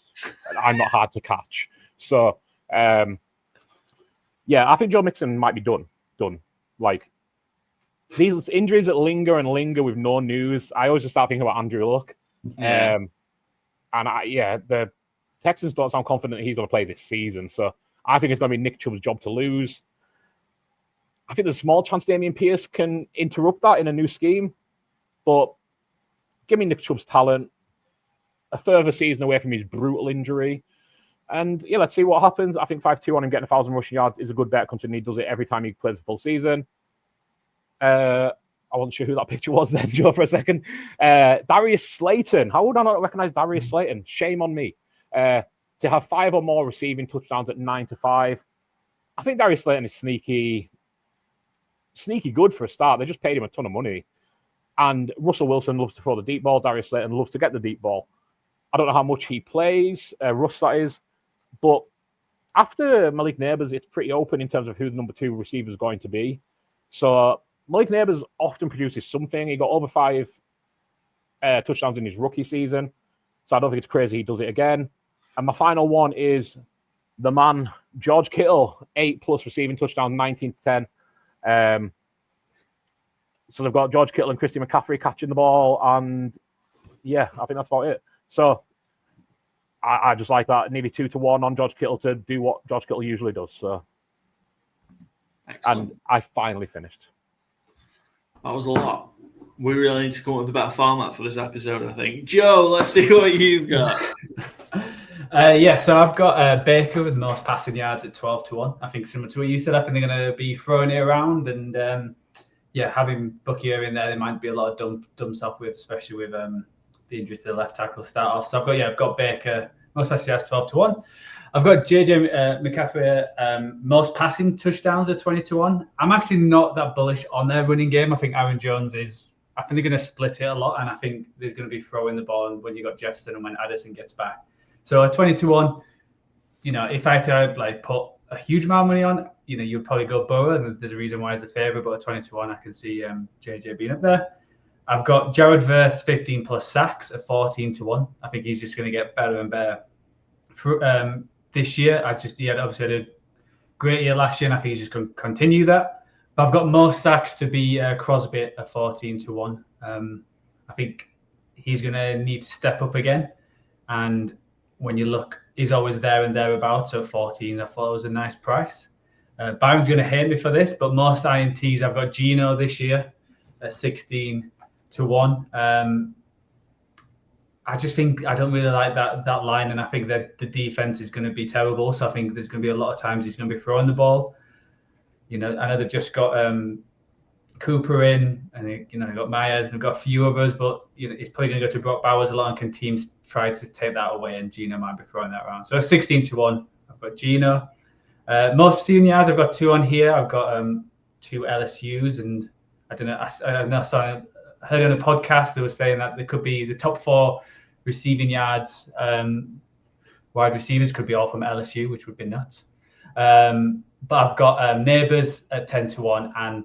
I'm not hard to catch. So, yeah, I think Joe Mixon might be done. Like, these injuries that linger and linger with no news, I always just start thinking about Andrew Luck. Yeah. The Texans don't sound confident he's going to play this season. So I think it's going to be Nick Chubb's job to lose. I think there's a small chance Dameon Pierce can interrupt that in a new scheme. But give me Nick Chubb's talent. A further season away from his brutal injury. And yeah, let's see what happens. I think 5-2 on him getting 1,000 rushing yards is a good bet, considering he does it every time he plays the full season. I wasn't sure who that picture was then, Joe, for a second. Darius Slayton. How would I not recognize Darius Slayton? Shame on me. To have 5 or more receiving touchdowns at 9-5. I think Darius Slayton is sneaky good for a start. They just paid him a ton of money. And Russell Wilson loves to throw the deep ball. Darius Slayton loves to get the deep ball. I don't know how much he plays, Russ that is. But after Malik Neighbors, it's pretty open in terms of who the number 2 receiver is going to be. So Malik Neighbors often produces something. He got over 5 touchdowns in his rookie season. So I don't think it's crazy he does it again. And my final one is the man, George Kittle, 8+ receiving touchdowns, 19-10. So they've got George Kittle and Christian McCaffrey catching the ball. And yeah, I think that's about it. So I just like that. Nearly 2-1 on George Kittle to do what George Kittle usually does. So, excellent. And I finally finished. That was a lot. We really need to come up with a better format for this episode, I think. Joe, let's see what you've got. So I've got Baker with the most passing yards at 12-1. I think similar to what you said, I think they're going to be throwing it around. And having Bucky in there, there might be a lot of dumb stuff with, especially with the injury to the left tackle start off. So I've got Baker, most passing yards 12-1. I've got JJ McCaffrey, most passing touchdowns at 20-1. I'm actually not that bullish on their running game. I think Aaron Jones is. I think they're going to split it a lot, and I think there's going to be throwing the ball when you got Jefferson and when Addison gets back. So at 20-1, if I had to put a huge amount of money on, you'd probably go Burrow, and there's a reason why he's a favorite. But at 20-1, I can see JJ being up there. I've got Jared Verse 15 plus sacks at 14-1. I think he's just going to get better and better. This year, he had obviously had a great year last year, and I think he's just going to continue that. But I've got more sacks to be Crosby at 14-1. I think he's going to need to step up again. And when you look, he's always there and thereabouts at 14. I thought it was a nice price. Byron's going to hate me for this, but most INTs, I've got Geno this year at 16-1. I just think I don't really like that line, and I think that the defense is going to be terrible. So I think there's going to be a lot of times he's going to be throwing the ball. I know they've just got Cooper in, and they've got Myers, and they've got a few others, but it's probably going to go to Brock Bowers a lot, and can teams try to take that away, and Geno might be throwing that around. So 16-1, I've got Geno. Most receiving yards, I've got 2 on here. I've got 2 LSUs, and I don't know. I heard on a podcast they were saying that there could be the top 4 receiving yards, wide receivers could be all from LSU, which would be nuts. But I've got Neighbors at 10-1 and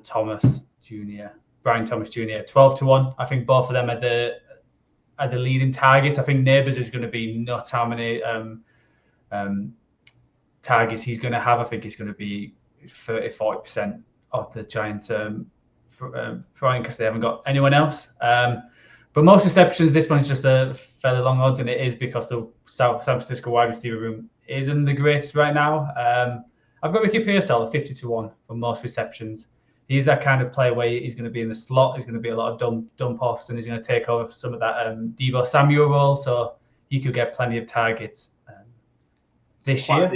Brian Thomas Jr. at 12-1. I think both of them are the leading targets. I think Neighbors is going to be nuts how many targets he's going to have. I think he's going to be 30-40% of the Giants throwing because they haven't got anyone else. But most receptions, this one's just a fairly long odds, and it is because the San Francisco wide receiver room isn't the greatest right now. I've got Ricky Pearsall at 50-1 for most receptions. He's that kind of player where he's going to be in the slot. He's going to be a lot of dump offs, and he's going to take over some of that Deebo Samuel role, so he could get plenty of targets this year.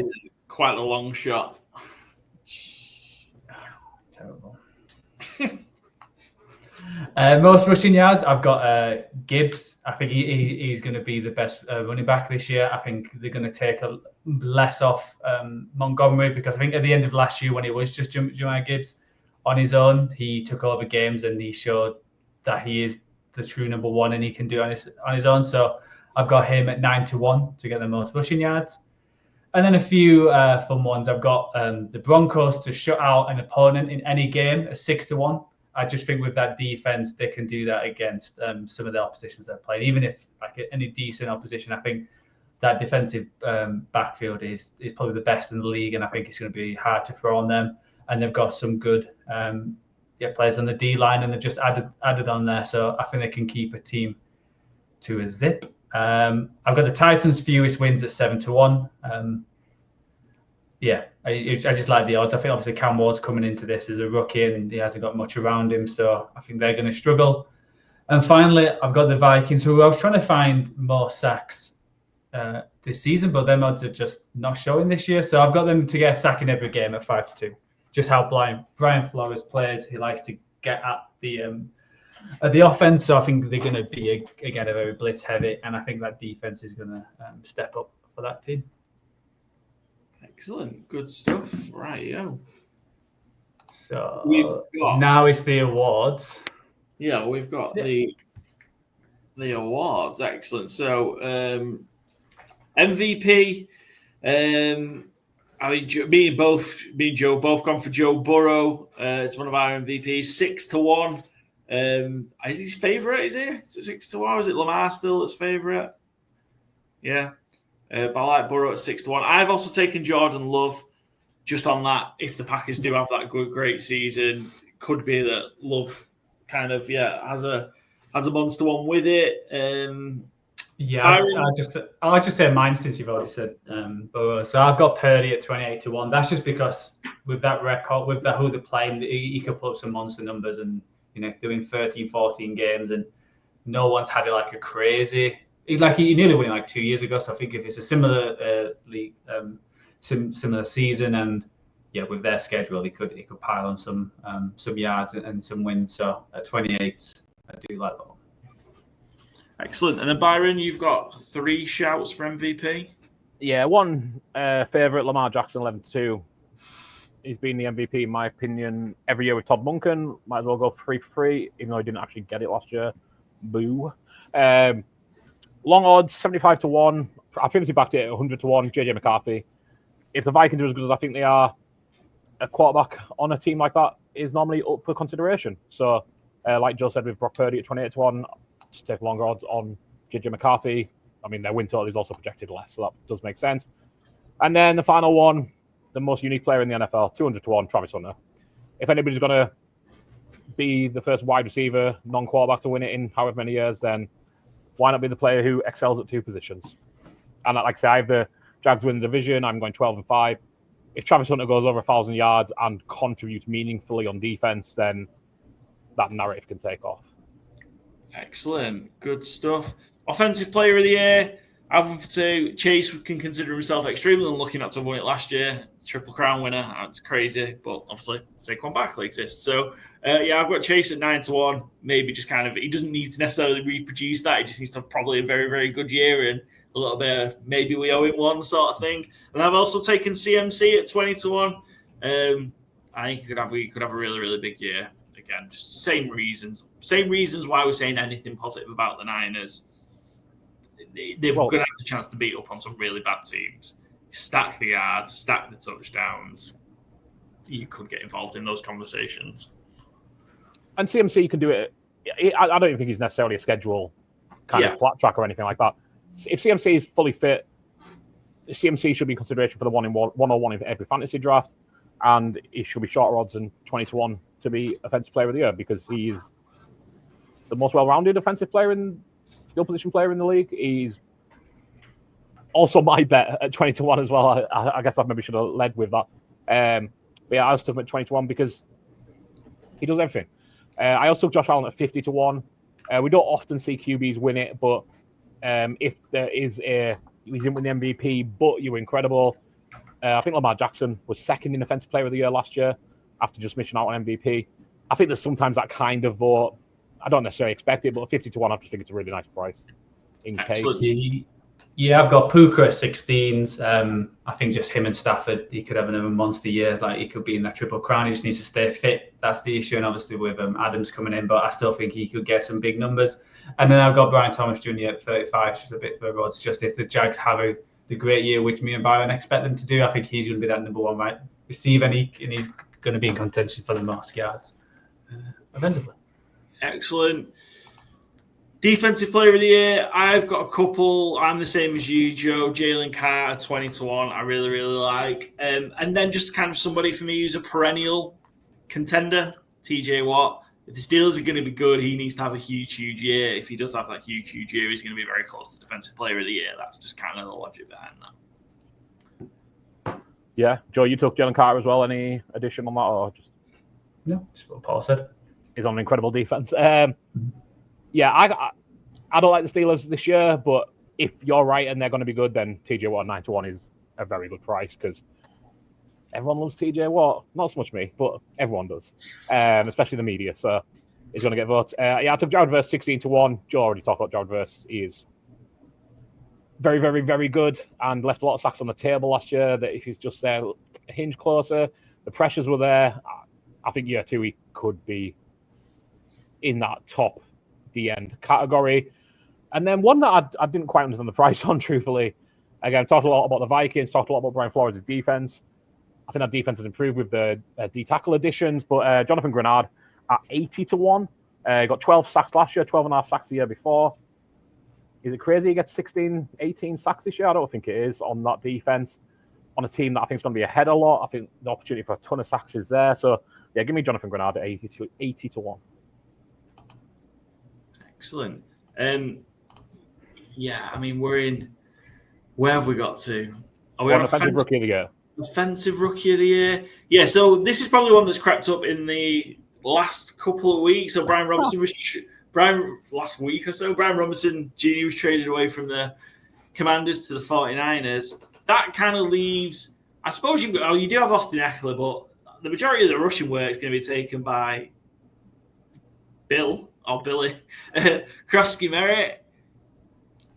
Quite a long shot. Terrible. Most rushing yards, I've got Gibbs. I think he's going to be the best running back this year. I think they're going to take less off Montgomery, because I think at the end of last year when it was just Jahmyr Gibbs on his own, he took over games and he showed that he is the true number 1 and he can do it on his own. So I've got him at 9-1 to get the most rushing yards. And then a few fun ones. I've got the Broncos to shut out an opponent in any game at 6-1. I just think with that defense, they can do that against some of the oppositions they've played. Even if any decent opposition, I think that defensive backfield is probably the best in the league, and I think it's going to be hard to throw on them. And they've got some good players on the D line, and they've just added on there, so I think they can keep a team to a zip. I've got the Titans' fewest wins at 7-1. I just like the odds. I think obviously Cam Ward's coming into this as a rookie and he hasn't got much around him, so I think they're going to struggle. And finally, I've got the Vikings, who I was trying to find more sacks this season, but their odds are just not showing this year. So I've got them to get a sack in every game at 5-2. Just how Brian Flores plays. He likes to get at the offense, so I think they're going to be again a very blitz heavy, and I think that defense is going to step up for that team. Excellent, good stuff. Right, yo. So now it's the awards. Yeah, we've got the awards. Excellent. So MVP. Me and Joe both gone for Joe Burrow. It's one of our MVPs. 6-1. Is his favourite? Is it 6-1? Is it Lamar still that's favourite? Yeah. But I like Burrow at 6-1. I've also taken Jordan Love just on that. If the Packers do have that great season, it could be that Love kind of has a monster one with it. I'll just say mine since you've already said Burrow. So I've got Purdy at 28-1. That's just because with that record, with who they're playing, he could put up some monster numbers, and doing 13, 14 games, and no one's had it like a crazy. He nearly won 2 years ago. So I think if it's a similar similar season, and with their schedule, he could pile on some yards and some wins. So at 28, I do like that one. Excellent. And then Byron, you've got 3 shouts for MVP. Yeah, one favourite, Lamar Jackson, 11-2. He's been the MVP, in my opinion, every year with Todd Monken. Might as well go 3 for 3, even though he didn't actually get it last year. Boo. Long odds, 75-1. I previously backed it at 100-1. JJ McCarthy. If the Vikings are as good as I think they are, a quarterback on a team like that is normally up for consideration. So, like Joe said with Brock Purdy at 28-1, just take longer odds on JJ McCarthy. I mean, their win total is also projected less, so that does make sense. And then the final one, the most unique player in the NFL, 200-1, Travis Hunter. If anybody's going to be the first wide receiver, non-quarterback to win it in however many years, then why not be the player who excels at two positions? And like I say, I have the Jags win the division. I'm going 12-5. If Travis Hunter goes over 1,000 yards and contributes meaningfully on defense, then that narrative can take off. Excellent. Good stuff. Offensive player of the year. I would say Chase can consider himself extremely unlucky not to have won it last year. Triple Crown winner. That's crazy. But obviously, Saquon Barkley exists. So, I've got Chase at 9-1. Maybe just kind of, he doesn't need to necessarily reproduce that. He just needs to have probably a very, very good year and a little bit of maybe we owe him one sort of thing. And I've also taken CMC at 20-1. I think he could have a really, really big year. Again, just same reasons why we're saying anything positive about the Niners. They're going to have the chance to beat up on some really bad teams. Stack the yards, stack the touchdowns. You could get involved in those conversations. And CMC can do it. I don't even think he's necessarily a schedule kind of flat track or anything like that. If CMC is fully fit, CMC should be in consideration for the 101 in every fantasy draft, and he should be shorter odds than 20-1 to be offensive player of the year because he's the most well-rounded offensive player in skill position player in the league. He's also my bet at 20-1 as well. I guess I maybe should have led with that. But yeah, I was stuck at 20-1 because he does everything. I also took Josh Allen at 50-1. We don't often see QBs win it, but if there is he didn't win the MVP, but you were incredible. I think Lamar Jackson was second in Offensive Player of the Year last year after just missing out on MVP. I think there's sometimes that kind of vote. I don't necessarily expect it, but 50-1, I just think it's a really nice price. Absolutely. Yeah, I've got Puka at 16s. I think just him and Stafford, he could have another monster year. Like he could be in that triple crown. He just needs to stay fit. That's the issue. And obviously with Adams coming in, but I still think he could get some big numbers. And then I've got Brian Thomas Jr. at 35, just a bit further. It's just if the Jags have the great year, which me and Byron expect them to do, I think he's going to be that number one right receiver, and he's going to be in contention for the most yards offensively. Excellent. Defensive player of the year, I've got a couple. I'm the same as you, Joe. Jalen Carter, 20-1. I really, really like. And then just kind of somebody for me who's a perennial contender, TJ Watt. If the Steelers are going to be good, he needs to have a huge, huge year. If he does have that huge, huge year, he's going to be very close to Defensive Player of the Year. That's just kind of the logic behind that. Yeah. Joe, you took Jalen Carter as well. Any addition on that? Or just No, just what Paul said. He's on an incredible defense. Yeah, I don't like the Steelers this year, but if you're right and they're going to be good, then TJ Watt 9-1 is a very good price because everyone loves TJ Watt. Not so much me, but everyone does, especially the media. So he's going to get votes. I took Jared Verse 16-1. Joe already talked about Jared Verse. He is very, very, very good and left a lot of sacks on the table last year. That if he's just there a hinge closer, the pressures were there. I think year two he could be in that top the end category. And then one that I didn't quite understand the price on, truthfully. Again, talked a lot about the Vikings, talked a lot about Brian Flores' defense. I think that defense has improved with the D-tackle additions, but Jonathan Grenard at 80-1. Got 12 sacks last year, 12.5 sacks the year before. Is it crazy he gets 16, 18 sacks this year? I don't think it is on that defense. On a team that I think is going to be ahead a lot. I think the opportunity for a ton of sacks is there. So, yeah, give me Jonathan Grenard at 80-1. Excellent. Yeah, I mean, where have we got to? Are we on offensive rookie of the year? Offensive rookie of the year? Yeah, so this is probably one that's crept up in the last couple of weeks. So Brian Robinson last week or so, Brian Robinson Jr. was traded away from the Commanders to the 49ers. That kind of leaves, I suppose you do have Austin Eckler, but the majority of the rushing work is going to be taken by Billy Krosky Merritt.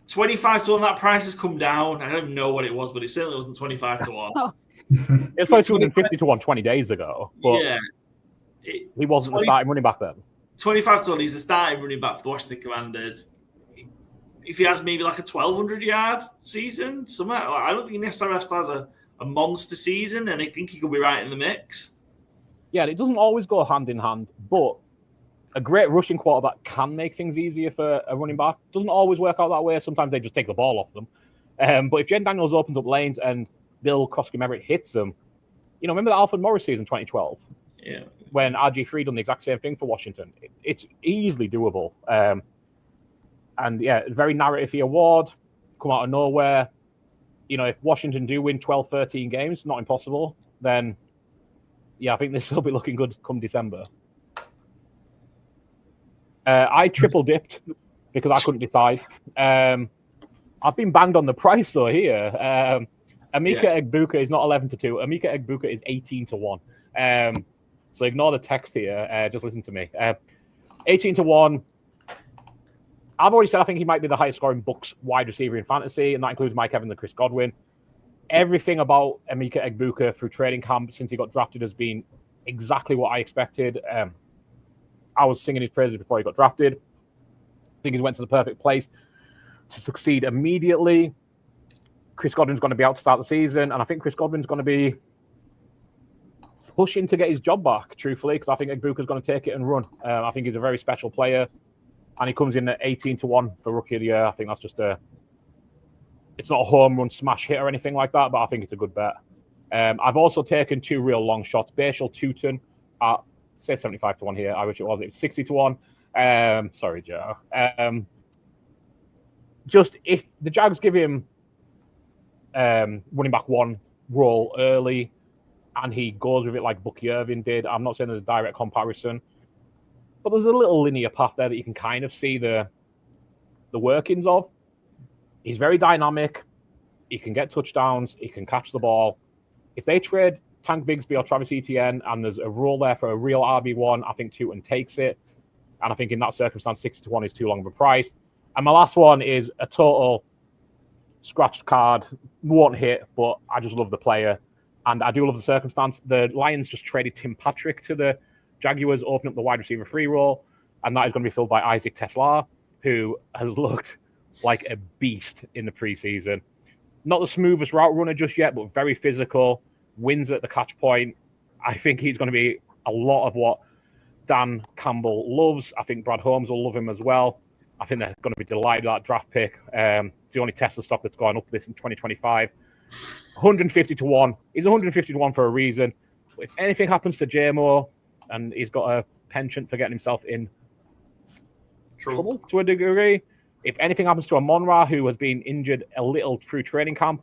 25 to 1, that price has come down. I don't even know what it was, but it certainly wasn't 25 to 1. It was like 250 to 1 20 days ago. But yeah. He wasn't the starting running back then. 25 to 1, he's the starting running back for the Washington Commanders. If he has maybe like a 1,200-yard season, somewhere, I don't think he necessarily has a monster season, and I think he could be right in the mix. Yeah, it doesn't always go hand in hand, but a great rushing quarterback can make things easier for a running back. Doesn't always work out that way. Sometimes they just take the ball off them. But if Jen Daniels opens up lanes and Bill Cosky-Everett hits them, remember the Alfred Morris season 2012? Yeah. When RG3 done the exact same thing for Washington. It's easily doable. And yeah, very narrative award, come out of nowhere. If Washington do win 12, 13 games, not impossible, then yeah, I think this will be looking good come December. I triple dipped because I couldn't decide. I've been banged on the price though here. Emeka Egbuka is not 11 to 2. Emeka Egbuka is 18 to 1. So ignore the text here. Just listen to me. 18 to 1. I've already said I think he might be the highest scoring Bucs wide receiver in fantasy, and that includes Mike Evans and Chris Godwin. Everything about Emeka Egbuka through training camp since he got drafted has been exactly what I expected. I was singing his praises before he got drafted. I think he went to the perfect place to succeed immediately. Chris Godwin's going to be out to start the season, and I think Chris Godwin's going to be pushing to get his job back, truthfully, because I think Egbuka's going to take it and run. I think he's a very special player, and he comes in at 18 to 1 for Rookie of the Year. I think that's just it's not a home run smash hit or anything like that, but I think it's a good bet. I've also taken 2 real long shots. Bashal Tutin at, say, 75 to 1 here. I wish it was. It was 60 to 1. Sorry, Joe. Just if the Jags give him running back 1 role early and he goes with it like Bucky Irving did, I'm not saying there's a direct comparison, but there's a little linear path there that you can kind of see the workings of. He's very dynamic. He can get touchdowns. He can catch the ball. If they trade Tank Bigsby or Travis Etienne and there's a role there for a real RB1, I think Tutin takes it. And I think in that circumstance, 60 to 1 is too long of a price. And my last one is a total scratched card. Won't hit, but I just love the player. And I do love the circumstance. The Lions just traded Tim Patrick to the Jaguars, open up the wide receiver free role. And that is going to be filled by Isaac Teslar, who has looked like a beast in the preseason. Not the smoothest route runner just yet, but very physical, wins at the catch point. I think he's going to be a lot of what Dan Campbell loves. I think Brad Holmes will love him as well. I think they're going to be delighted with that draft pick. It's the only Tesla stock that's gone up this in 2025. 150 to 1. He's 150 to 1 for a reason. If anything happens to JMO and he's got a penchant for getting himself in trouble to a degree, if anything happens to Amon-Ra, who has been injured a little through training camp,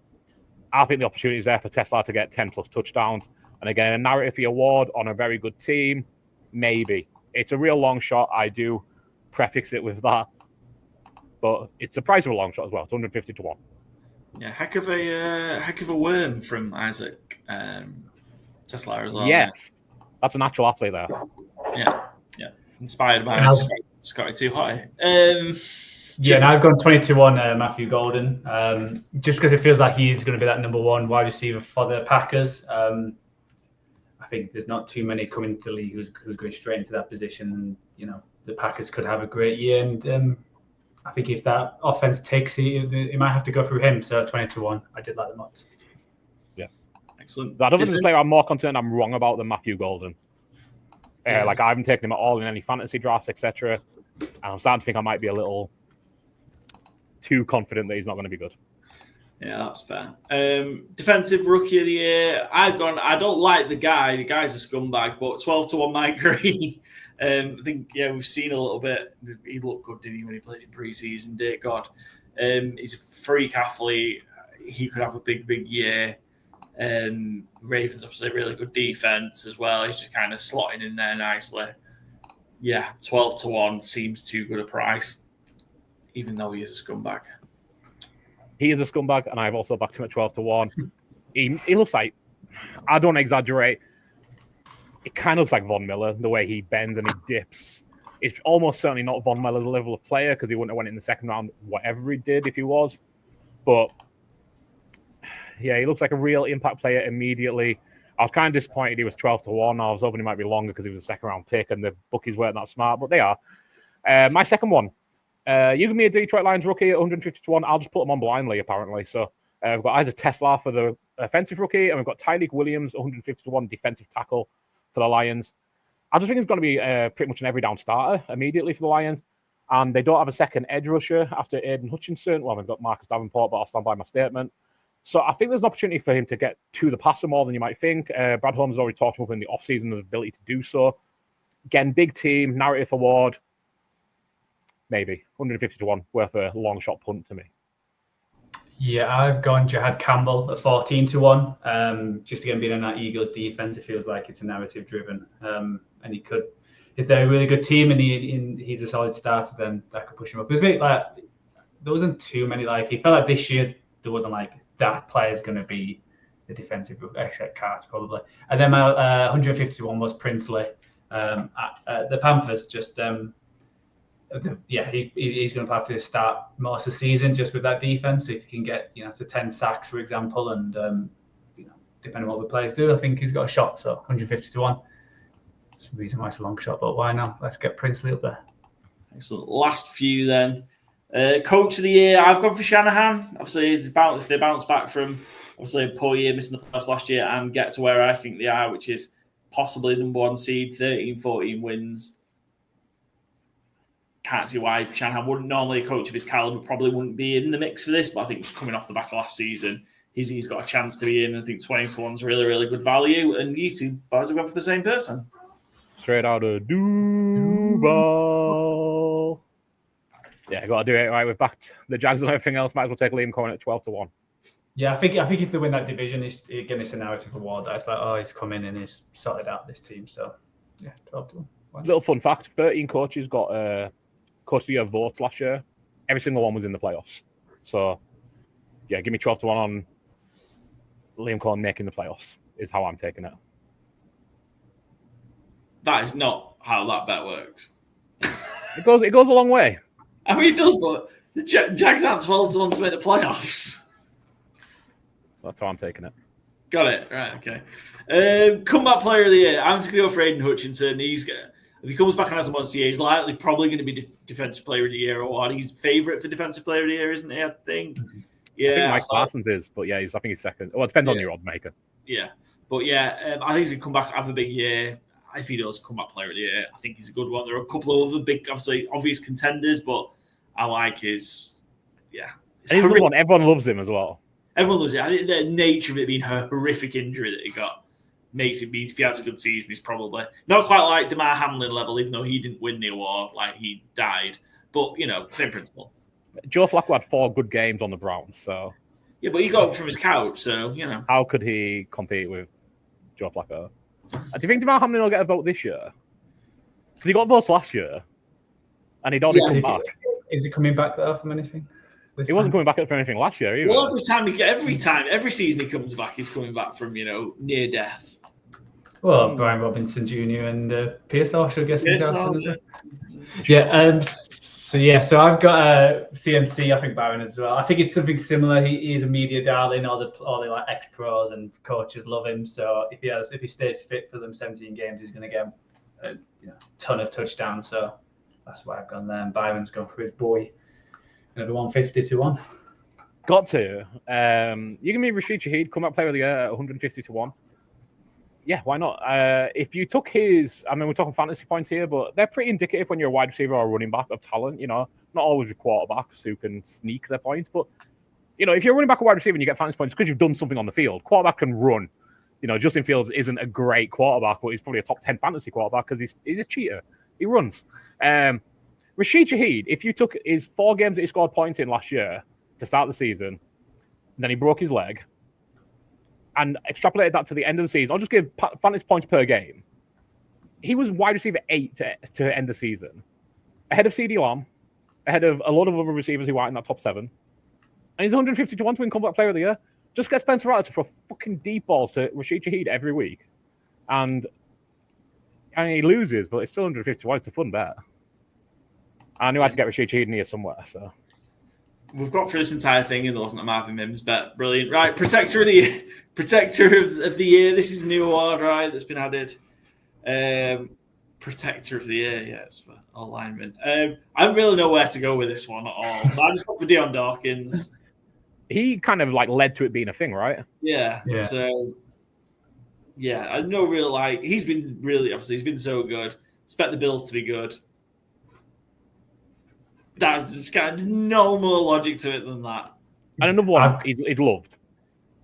I think the opportunity is there for Tesla to get 10 plus touchdowns. And again, a narrative award on a very good team, maybe. It's a real long shot. I do prefix it with that. But it's a price of a long shot as well. It's 150 to 1. Yeah, heck of a worm from Isaac Tesla as well. Yes. That's a natural athlete there. Yeah. Inspired by Scotty Too High. And I've gone 20-1 Matthew Golden, just because it feels like he's going to be that number 1 wide receiver for the Packers. I think there's not too many coming to the league who's going straight into that position. And, the Packers could have a great year. And I think if that offense takes it might have to go through him. So 20-1, I did like the odds. Yeah. Excellent. That other player I'm more concerned I'm wrong about than Matthew Golden. Like I haven't taken him at all in any fantasy drafts, etc. And I'm starting to think I might be a little too confident that he's not going to be good. Yeah, that's fair. Defensive Rookie of the Year. I don't like the guy. The guy's a scumbag, but 12 to 1 Mike Green. I think, we've seen a little bit. He looked good, didn't he, when he played in preseason? Dear God. He's a freak athlete. He could have a big, big year. Ravens, obviously, a really good defense as well. He's just kind of slotting in there nicely. Yeah, 12 to 1 seems too good a price, even though he is a scumbag. He is a scumbag, and I've also backed him at 12 to 1. He looks like, I don't exaggerate, it kind of looks like Von Miller, the way he bends and he dips. It's almost certainly not Von Miller's level of player because he wouldn't have went in the second round, whatever he did if he was. But yeah, he looks like a real impact player immediately. I was kind of disappointed he was 12-1. I was hoping he might be longer because he was a second-round pick and the bookies weren't that smart, but they are. My second one, you give me a Detroit Lions rookie at 150-1. I'll just put them on blindly, apparently. So we've got Isaac Tesla for the offensive rookie, and we've got Tyreek Williams, 150-1 defensive tackle for the Lions. I just think he's going to be pretty much an every-down starter immediately for the Lions. And they don't have a second edge rusher after Aiden Hutchinson. Well, they've got Marcus Davenport, but I'll stand by my statement. So I think there's an opportunity for him to get to the passer more than you might think. Brad Holmes has already talked about in the offseason the ability to do so. Again, big team, narrative award. Maybe 150-1, worth a long shot punt to me. Yeah, I've gone Jihad Campbell at 14-1. Just again, being in that Eagles defense, it feels like it's a narrative driven. And he could, if they're a really good team and he's a solid starter, then that could push him up. It was a bit like, there wasn't too many, like, he felt like this year there wasn't like, that player's going to be the defensive, except Carter probably. And then my 151 was Princely. The Panthers just, he's going to have to start most of the season just with that defense. If he can get, to 10 sacks, for example, and, depending on what the players do, I think he's got a shot. So 150-1. That's the reason why it's a long shot, but why not? Let's get Princely up there. Excellent. Last few then. Coach of the year, I've gone for Shanahan. Obviously, if they bounce back from obviously a poor year, missing the playoffs last year, and get to where I think they are, which is possibly number 1 seed, 13-14 wins. Can't see why Shanahan wouldn't. Normally, a coach of his caliber probably wouldn't be in the mix for this, but I think just coming off the back of last season, he's got a chance to be in. I think 20-1 is really, really good value, and you two boys have gone for the same person. Straight out of Duval. Yeah, got to do it right. We're back. The Jags and everything else. Might as well take Liam Cohen at 12-1. Yeah, I think if they win that division, it's a narrative award. That's like, he's come in and he's sorted out this team. So, yeah, 12-1. Little fun fact: 13 coaches got Coach of the Year votes last year. Every single one was in the playoffs. So, yeah, give me 12-1 on Liam Cohen making the playoffs. Is how I'm taking it. That is not how that bet works. It goes a long way. I mean, it does, but the Jags aren't 12-1 to make the playoffs. That's how I'm taking it. Got it. Right, okay. Comeback player of the year. I'm just going to go for Aiden Hutchinson. If he comes back and has a monster year, he's likely probably going to be defensive player of the year award. He's favourite for defensive player of the year, isn't he? I think. Yeah. I think Mike Parsons is, but yeah, I think he's second. Well, it depends on your odds maker. Yeah. But yeah, I think he's going to come back, have a big year. If he does come back player of the year, I think he's a good one. There are a couple of other big, obvious contenders, but I like his, yeah. And he's the one, everyone loves him as well. Everyone loves it. I think the nature of it being a horrific injury that he got makes it be, if he has a good season, he's probably not quite like DeMar Hamlin level, even though he didn't win the award, like he died. But, same principle. Joe Flacco had 4 good games on the Browns, so. Yeah, but he got up from his couch, so, How could he compete with Joe Flacco? Do you think DeMar Hamlin will get a vote this year? Because he got votes last year, and he'd already come back. Is he coming back there from anything? He wasn't coming back from anything last year either. Well, every season he comes back, he's coming back from, near death. Well, Brian Robinson Jr. and Pearsall, should I guess. So I've got CMC, I think Byron as well. I think it's something similar. He is a media darling. All the like ex-pros and coaches love him. So if he stays fit for them 17 games, he's going to get a ton of touchdowns. So that's why I've gone there. And Byron's gone for his boy. Another 150-1. Got to. You give me Rashid Shaheed, comeback player of the year at 150-1. Yeah, why not? If you took his, we're talking fantasy points here, but they're pretty indicative when you're a wide receiver or a running back of talent, not always with quarterbacks who can sneak their points. But, if you're a running back or wide receiver and you get fantasy points, it's because you've done something on the field. Quarterback can run. Justin Fields isn't a great quarterback, but he's probably a top 10 fantasy quarterback because he's a cheater. He runs. Rashid Shaheed, if you took his 4 games that he scored points in last year to start the season, and then he broke his leg, and extrapolated that to the end of the season, I'll just give fantasy points per game. He was wide receiver 8 to end the season, ahead of CeeDee Lamb, ahead of a lot of other receivers who aren't in that top 7. And he's 150-1 to win comeback player of the year. Just get Spencer Rattler to throw fucking deep balls to Rashid Shaheed every week. And he loses, but it's still 150-1. It's a fun bet. I knew I had to get Rashid Shaheed in here somewhere. So we've got through this entire thing, and there wasn't a Marvin Mims bet. Brilliant. Right, Protector of the Year. Protector of the Year. This is a new award, right, that's been added. Protector of the Year, yes, for all linemen. I don't really know where to go with this one at all, so I just got for Dion Dawkins. He kind of like led to it being a thing, right? Yeah. So, yeah, I know real like he's been really obviously he's been so good. Expect the Bills to be good. That's kind of no more logic to it than that. And another one he's loved.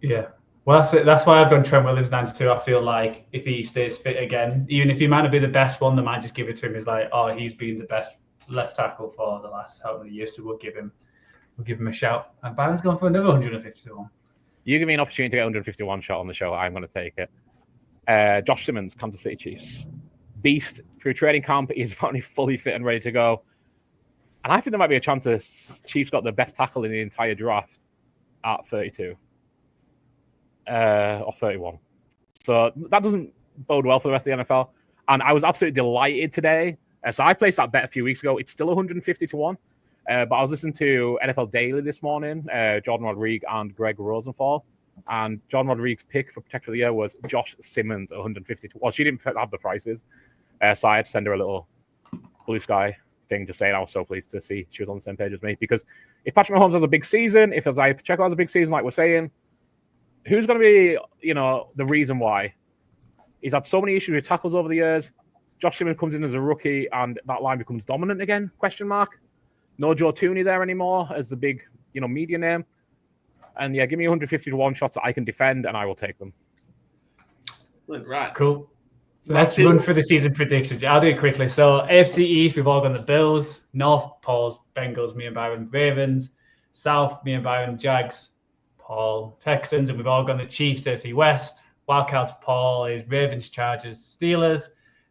Yeah. Well, that's why I've gone Trent Williams 92. I feel like if he stays fit again, even if he might not be the best one, they might just give it to him. He's like, oh, he's been the best left tackle for the last how many years, so we'll give him a shout. And Byron's gone for another 151. You give me an opportunity to get 151 shot on the show, I'm going to take it. Josh Simmons, Kansas City Chiefs. Beast through training camp. He's finally fully fit and ready to go. And I think there might be a chance the Chiefs got the best tackle in the entire draft at 32. Or 31. So that doesn't bode well for the rest of the NFL. And I was absolutely delighted today. So I placed that bet a few weeks ago. It's still 150 to 1. But I was listening to NFL Daily this morning, Jordan Rodriguez and Greg Rosenthal. And Jordan Rodriguez's pick for Protector of the Year was Josh Simmons, 150 to 1. Well, she didn't have the prices. So I had to send her a little blue sky thing to say, and I was so pleased to see she was on the same page as me. Because if Patrick Mahomes has a big season, if Isaiah Pacheco has a big season, like we're saying, who's going to be, the reason why? He's had so many issues with tackles over the years. Josh Simmons comes in as a rookie, and that line becomes dominant again, question mark. No Joe Tooney there anymore as the big, media name. And yeah, give me 150 to 1 shots that I can defend, and I will take them. Right. Cool. Let's run through the season predictions. I'll do it quickly. So AFC East, we've all got the Bills. North, Paul's Bengals, me and Byron, Ravens. South, me and Byron, Jags. Paul, Texans, and we've all gone the Chiefs, AFC West. Wildcards, Paul is Ravens, Chargers, Steelers.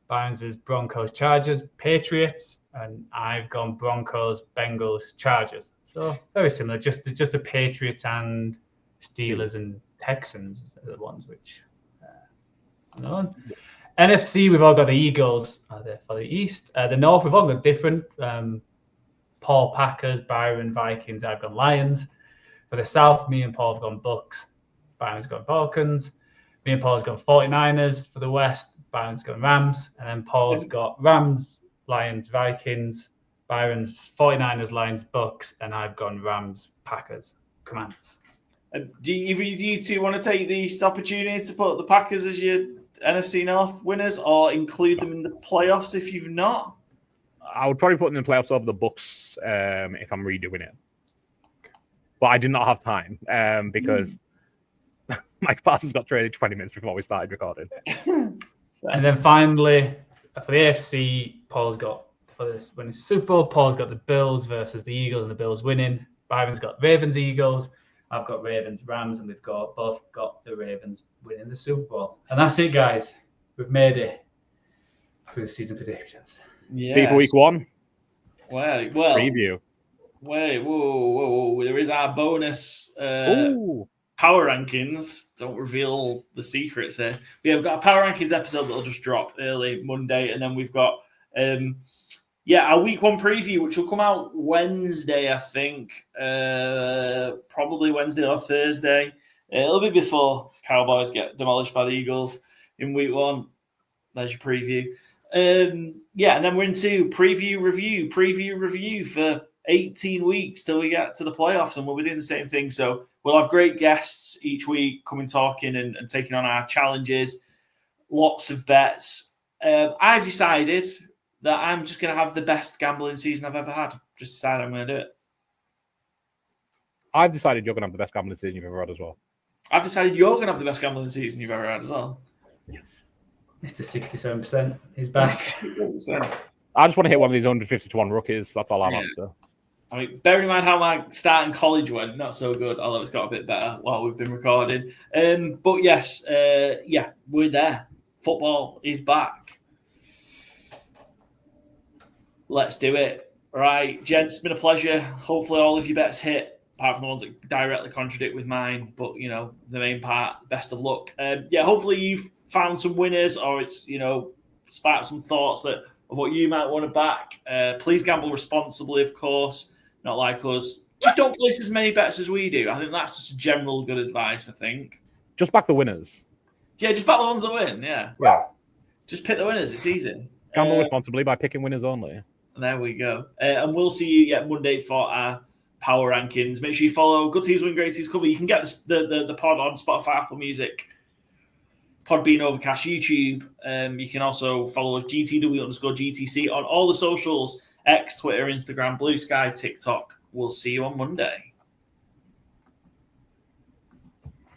Byron's is Broncos, Chargers, Patriots, and I've gone Broncos, Bengals, Chargers. So very similar, just the Patriots and Steelers and Texans are the ones which NFC, we've all got the Eagles there for the East. The North, we've all got different. Paul, Packers, Byron, Vikings, I've gone Lions. For the South, me and Paul have gone Bucks. Byron's gone Falcons. Me and Paul's gone 49ers. For the West, Byron's gone Rams. And then Paul's got Rams, Lions, Vikings. Byron's 49ers, Lions, Bucks. And I've gone Rams, Packers, Commanders. Do you two want to take the opportunity to put the Packers as your NFC North winners, or include them in the playoffs if you've not? I would probably put them in the playoffs over the Bucks if I'm redoing it. But I did not have time because Micah Parsons got traded 20 minutes before we started recording. And then finally, for the AFC, Paul's got, for this winning Super Bowl, Paul's got the Bills versus the Eagles, and the Bills winning. Byron's got Ravens, Eagles. I've got Ravens, Rams, and we've both got the Ravens winning the Super Bowl. And that's it, guys. We've made it through the season predictions. Yes. See for week one. Well, preview. Wait, whoa. There is our bonus power rankings. Don't reveal the secrets here. We've got a power rankings episode that'll just drop early Monday, and then we've got our week one preview, which will come out Wednesday, I think. Probably Wednesday or Thursday. It'll be before Cowboys get demolished by the Eagles in week one. There's your preview. And then we're into preview review for 18 weeks till we get to the playoffs, and we'll be doing the same thing. So we'll have great guests each week coming, talking and taking on our challenges. Lots of bets. I've decided that I'm just going to have the best gambling season I've ever had. Just decided I'm going to do it. I've decided you're going to have the best gambling season you've ever had as well. I've decided you're going to have the best gambling season you've ever had as well. Yes. Mr. 67%. He's back. 67%. I just want to hit one of these 150 to 1 rookies. That's all I'm after. I mean, bearing in mind how my start in college went, not so good, although it's got a bit better while we've been recording. But yes, we're there. Football is back. Let's do it. All right, gents, it's been a pleasure. Hopefully all of your bets hit, apart from the ones that directly contradict with mine. But, the main part, best of luck. Hopefully you've found some winners, or it's, sparked some thoughts that of what you might want to back. Please gamble responsibly, of course, not like us. Just don't place as many bets as we do. I think that's just general good advice, I think. Just back the winners. Yeah, just back the ones that win, yeah. Just pick the winners, it's easy. Gamble responsibly by picking winners only. There we go. And we'll see you Monday for our power rankings. Make sure you follow Good Teams Win, Great Teams Cover. You can get the pod on Spotify, Apple Music, Podbean, Overcast, YouTube. You can also follow us, GTW_GTC, on all the socials, X, Twitter, Instagram, Blue Sky, TikTok. We'll see you on Monday.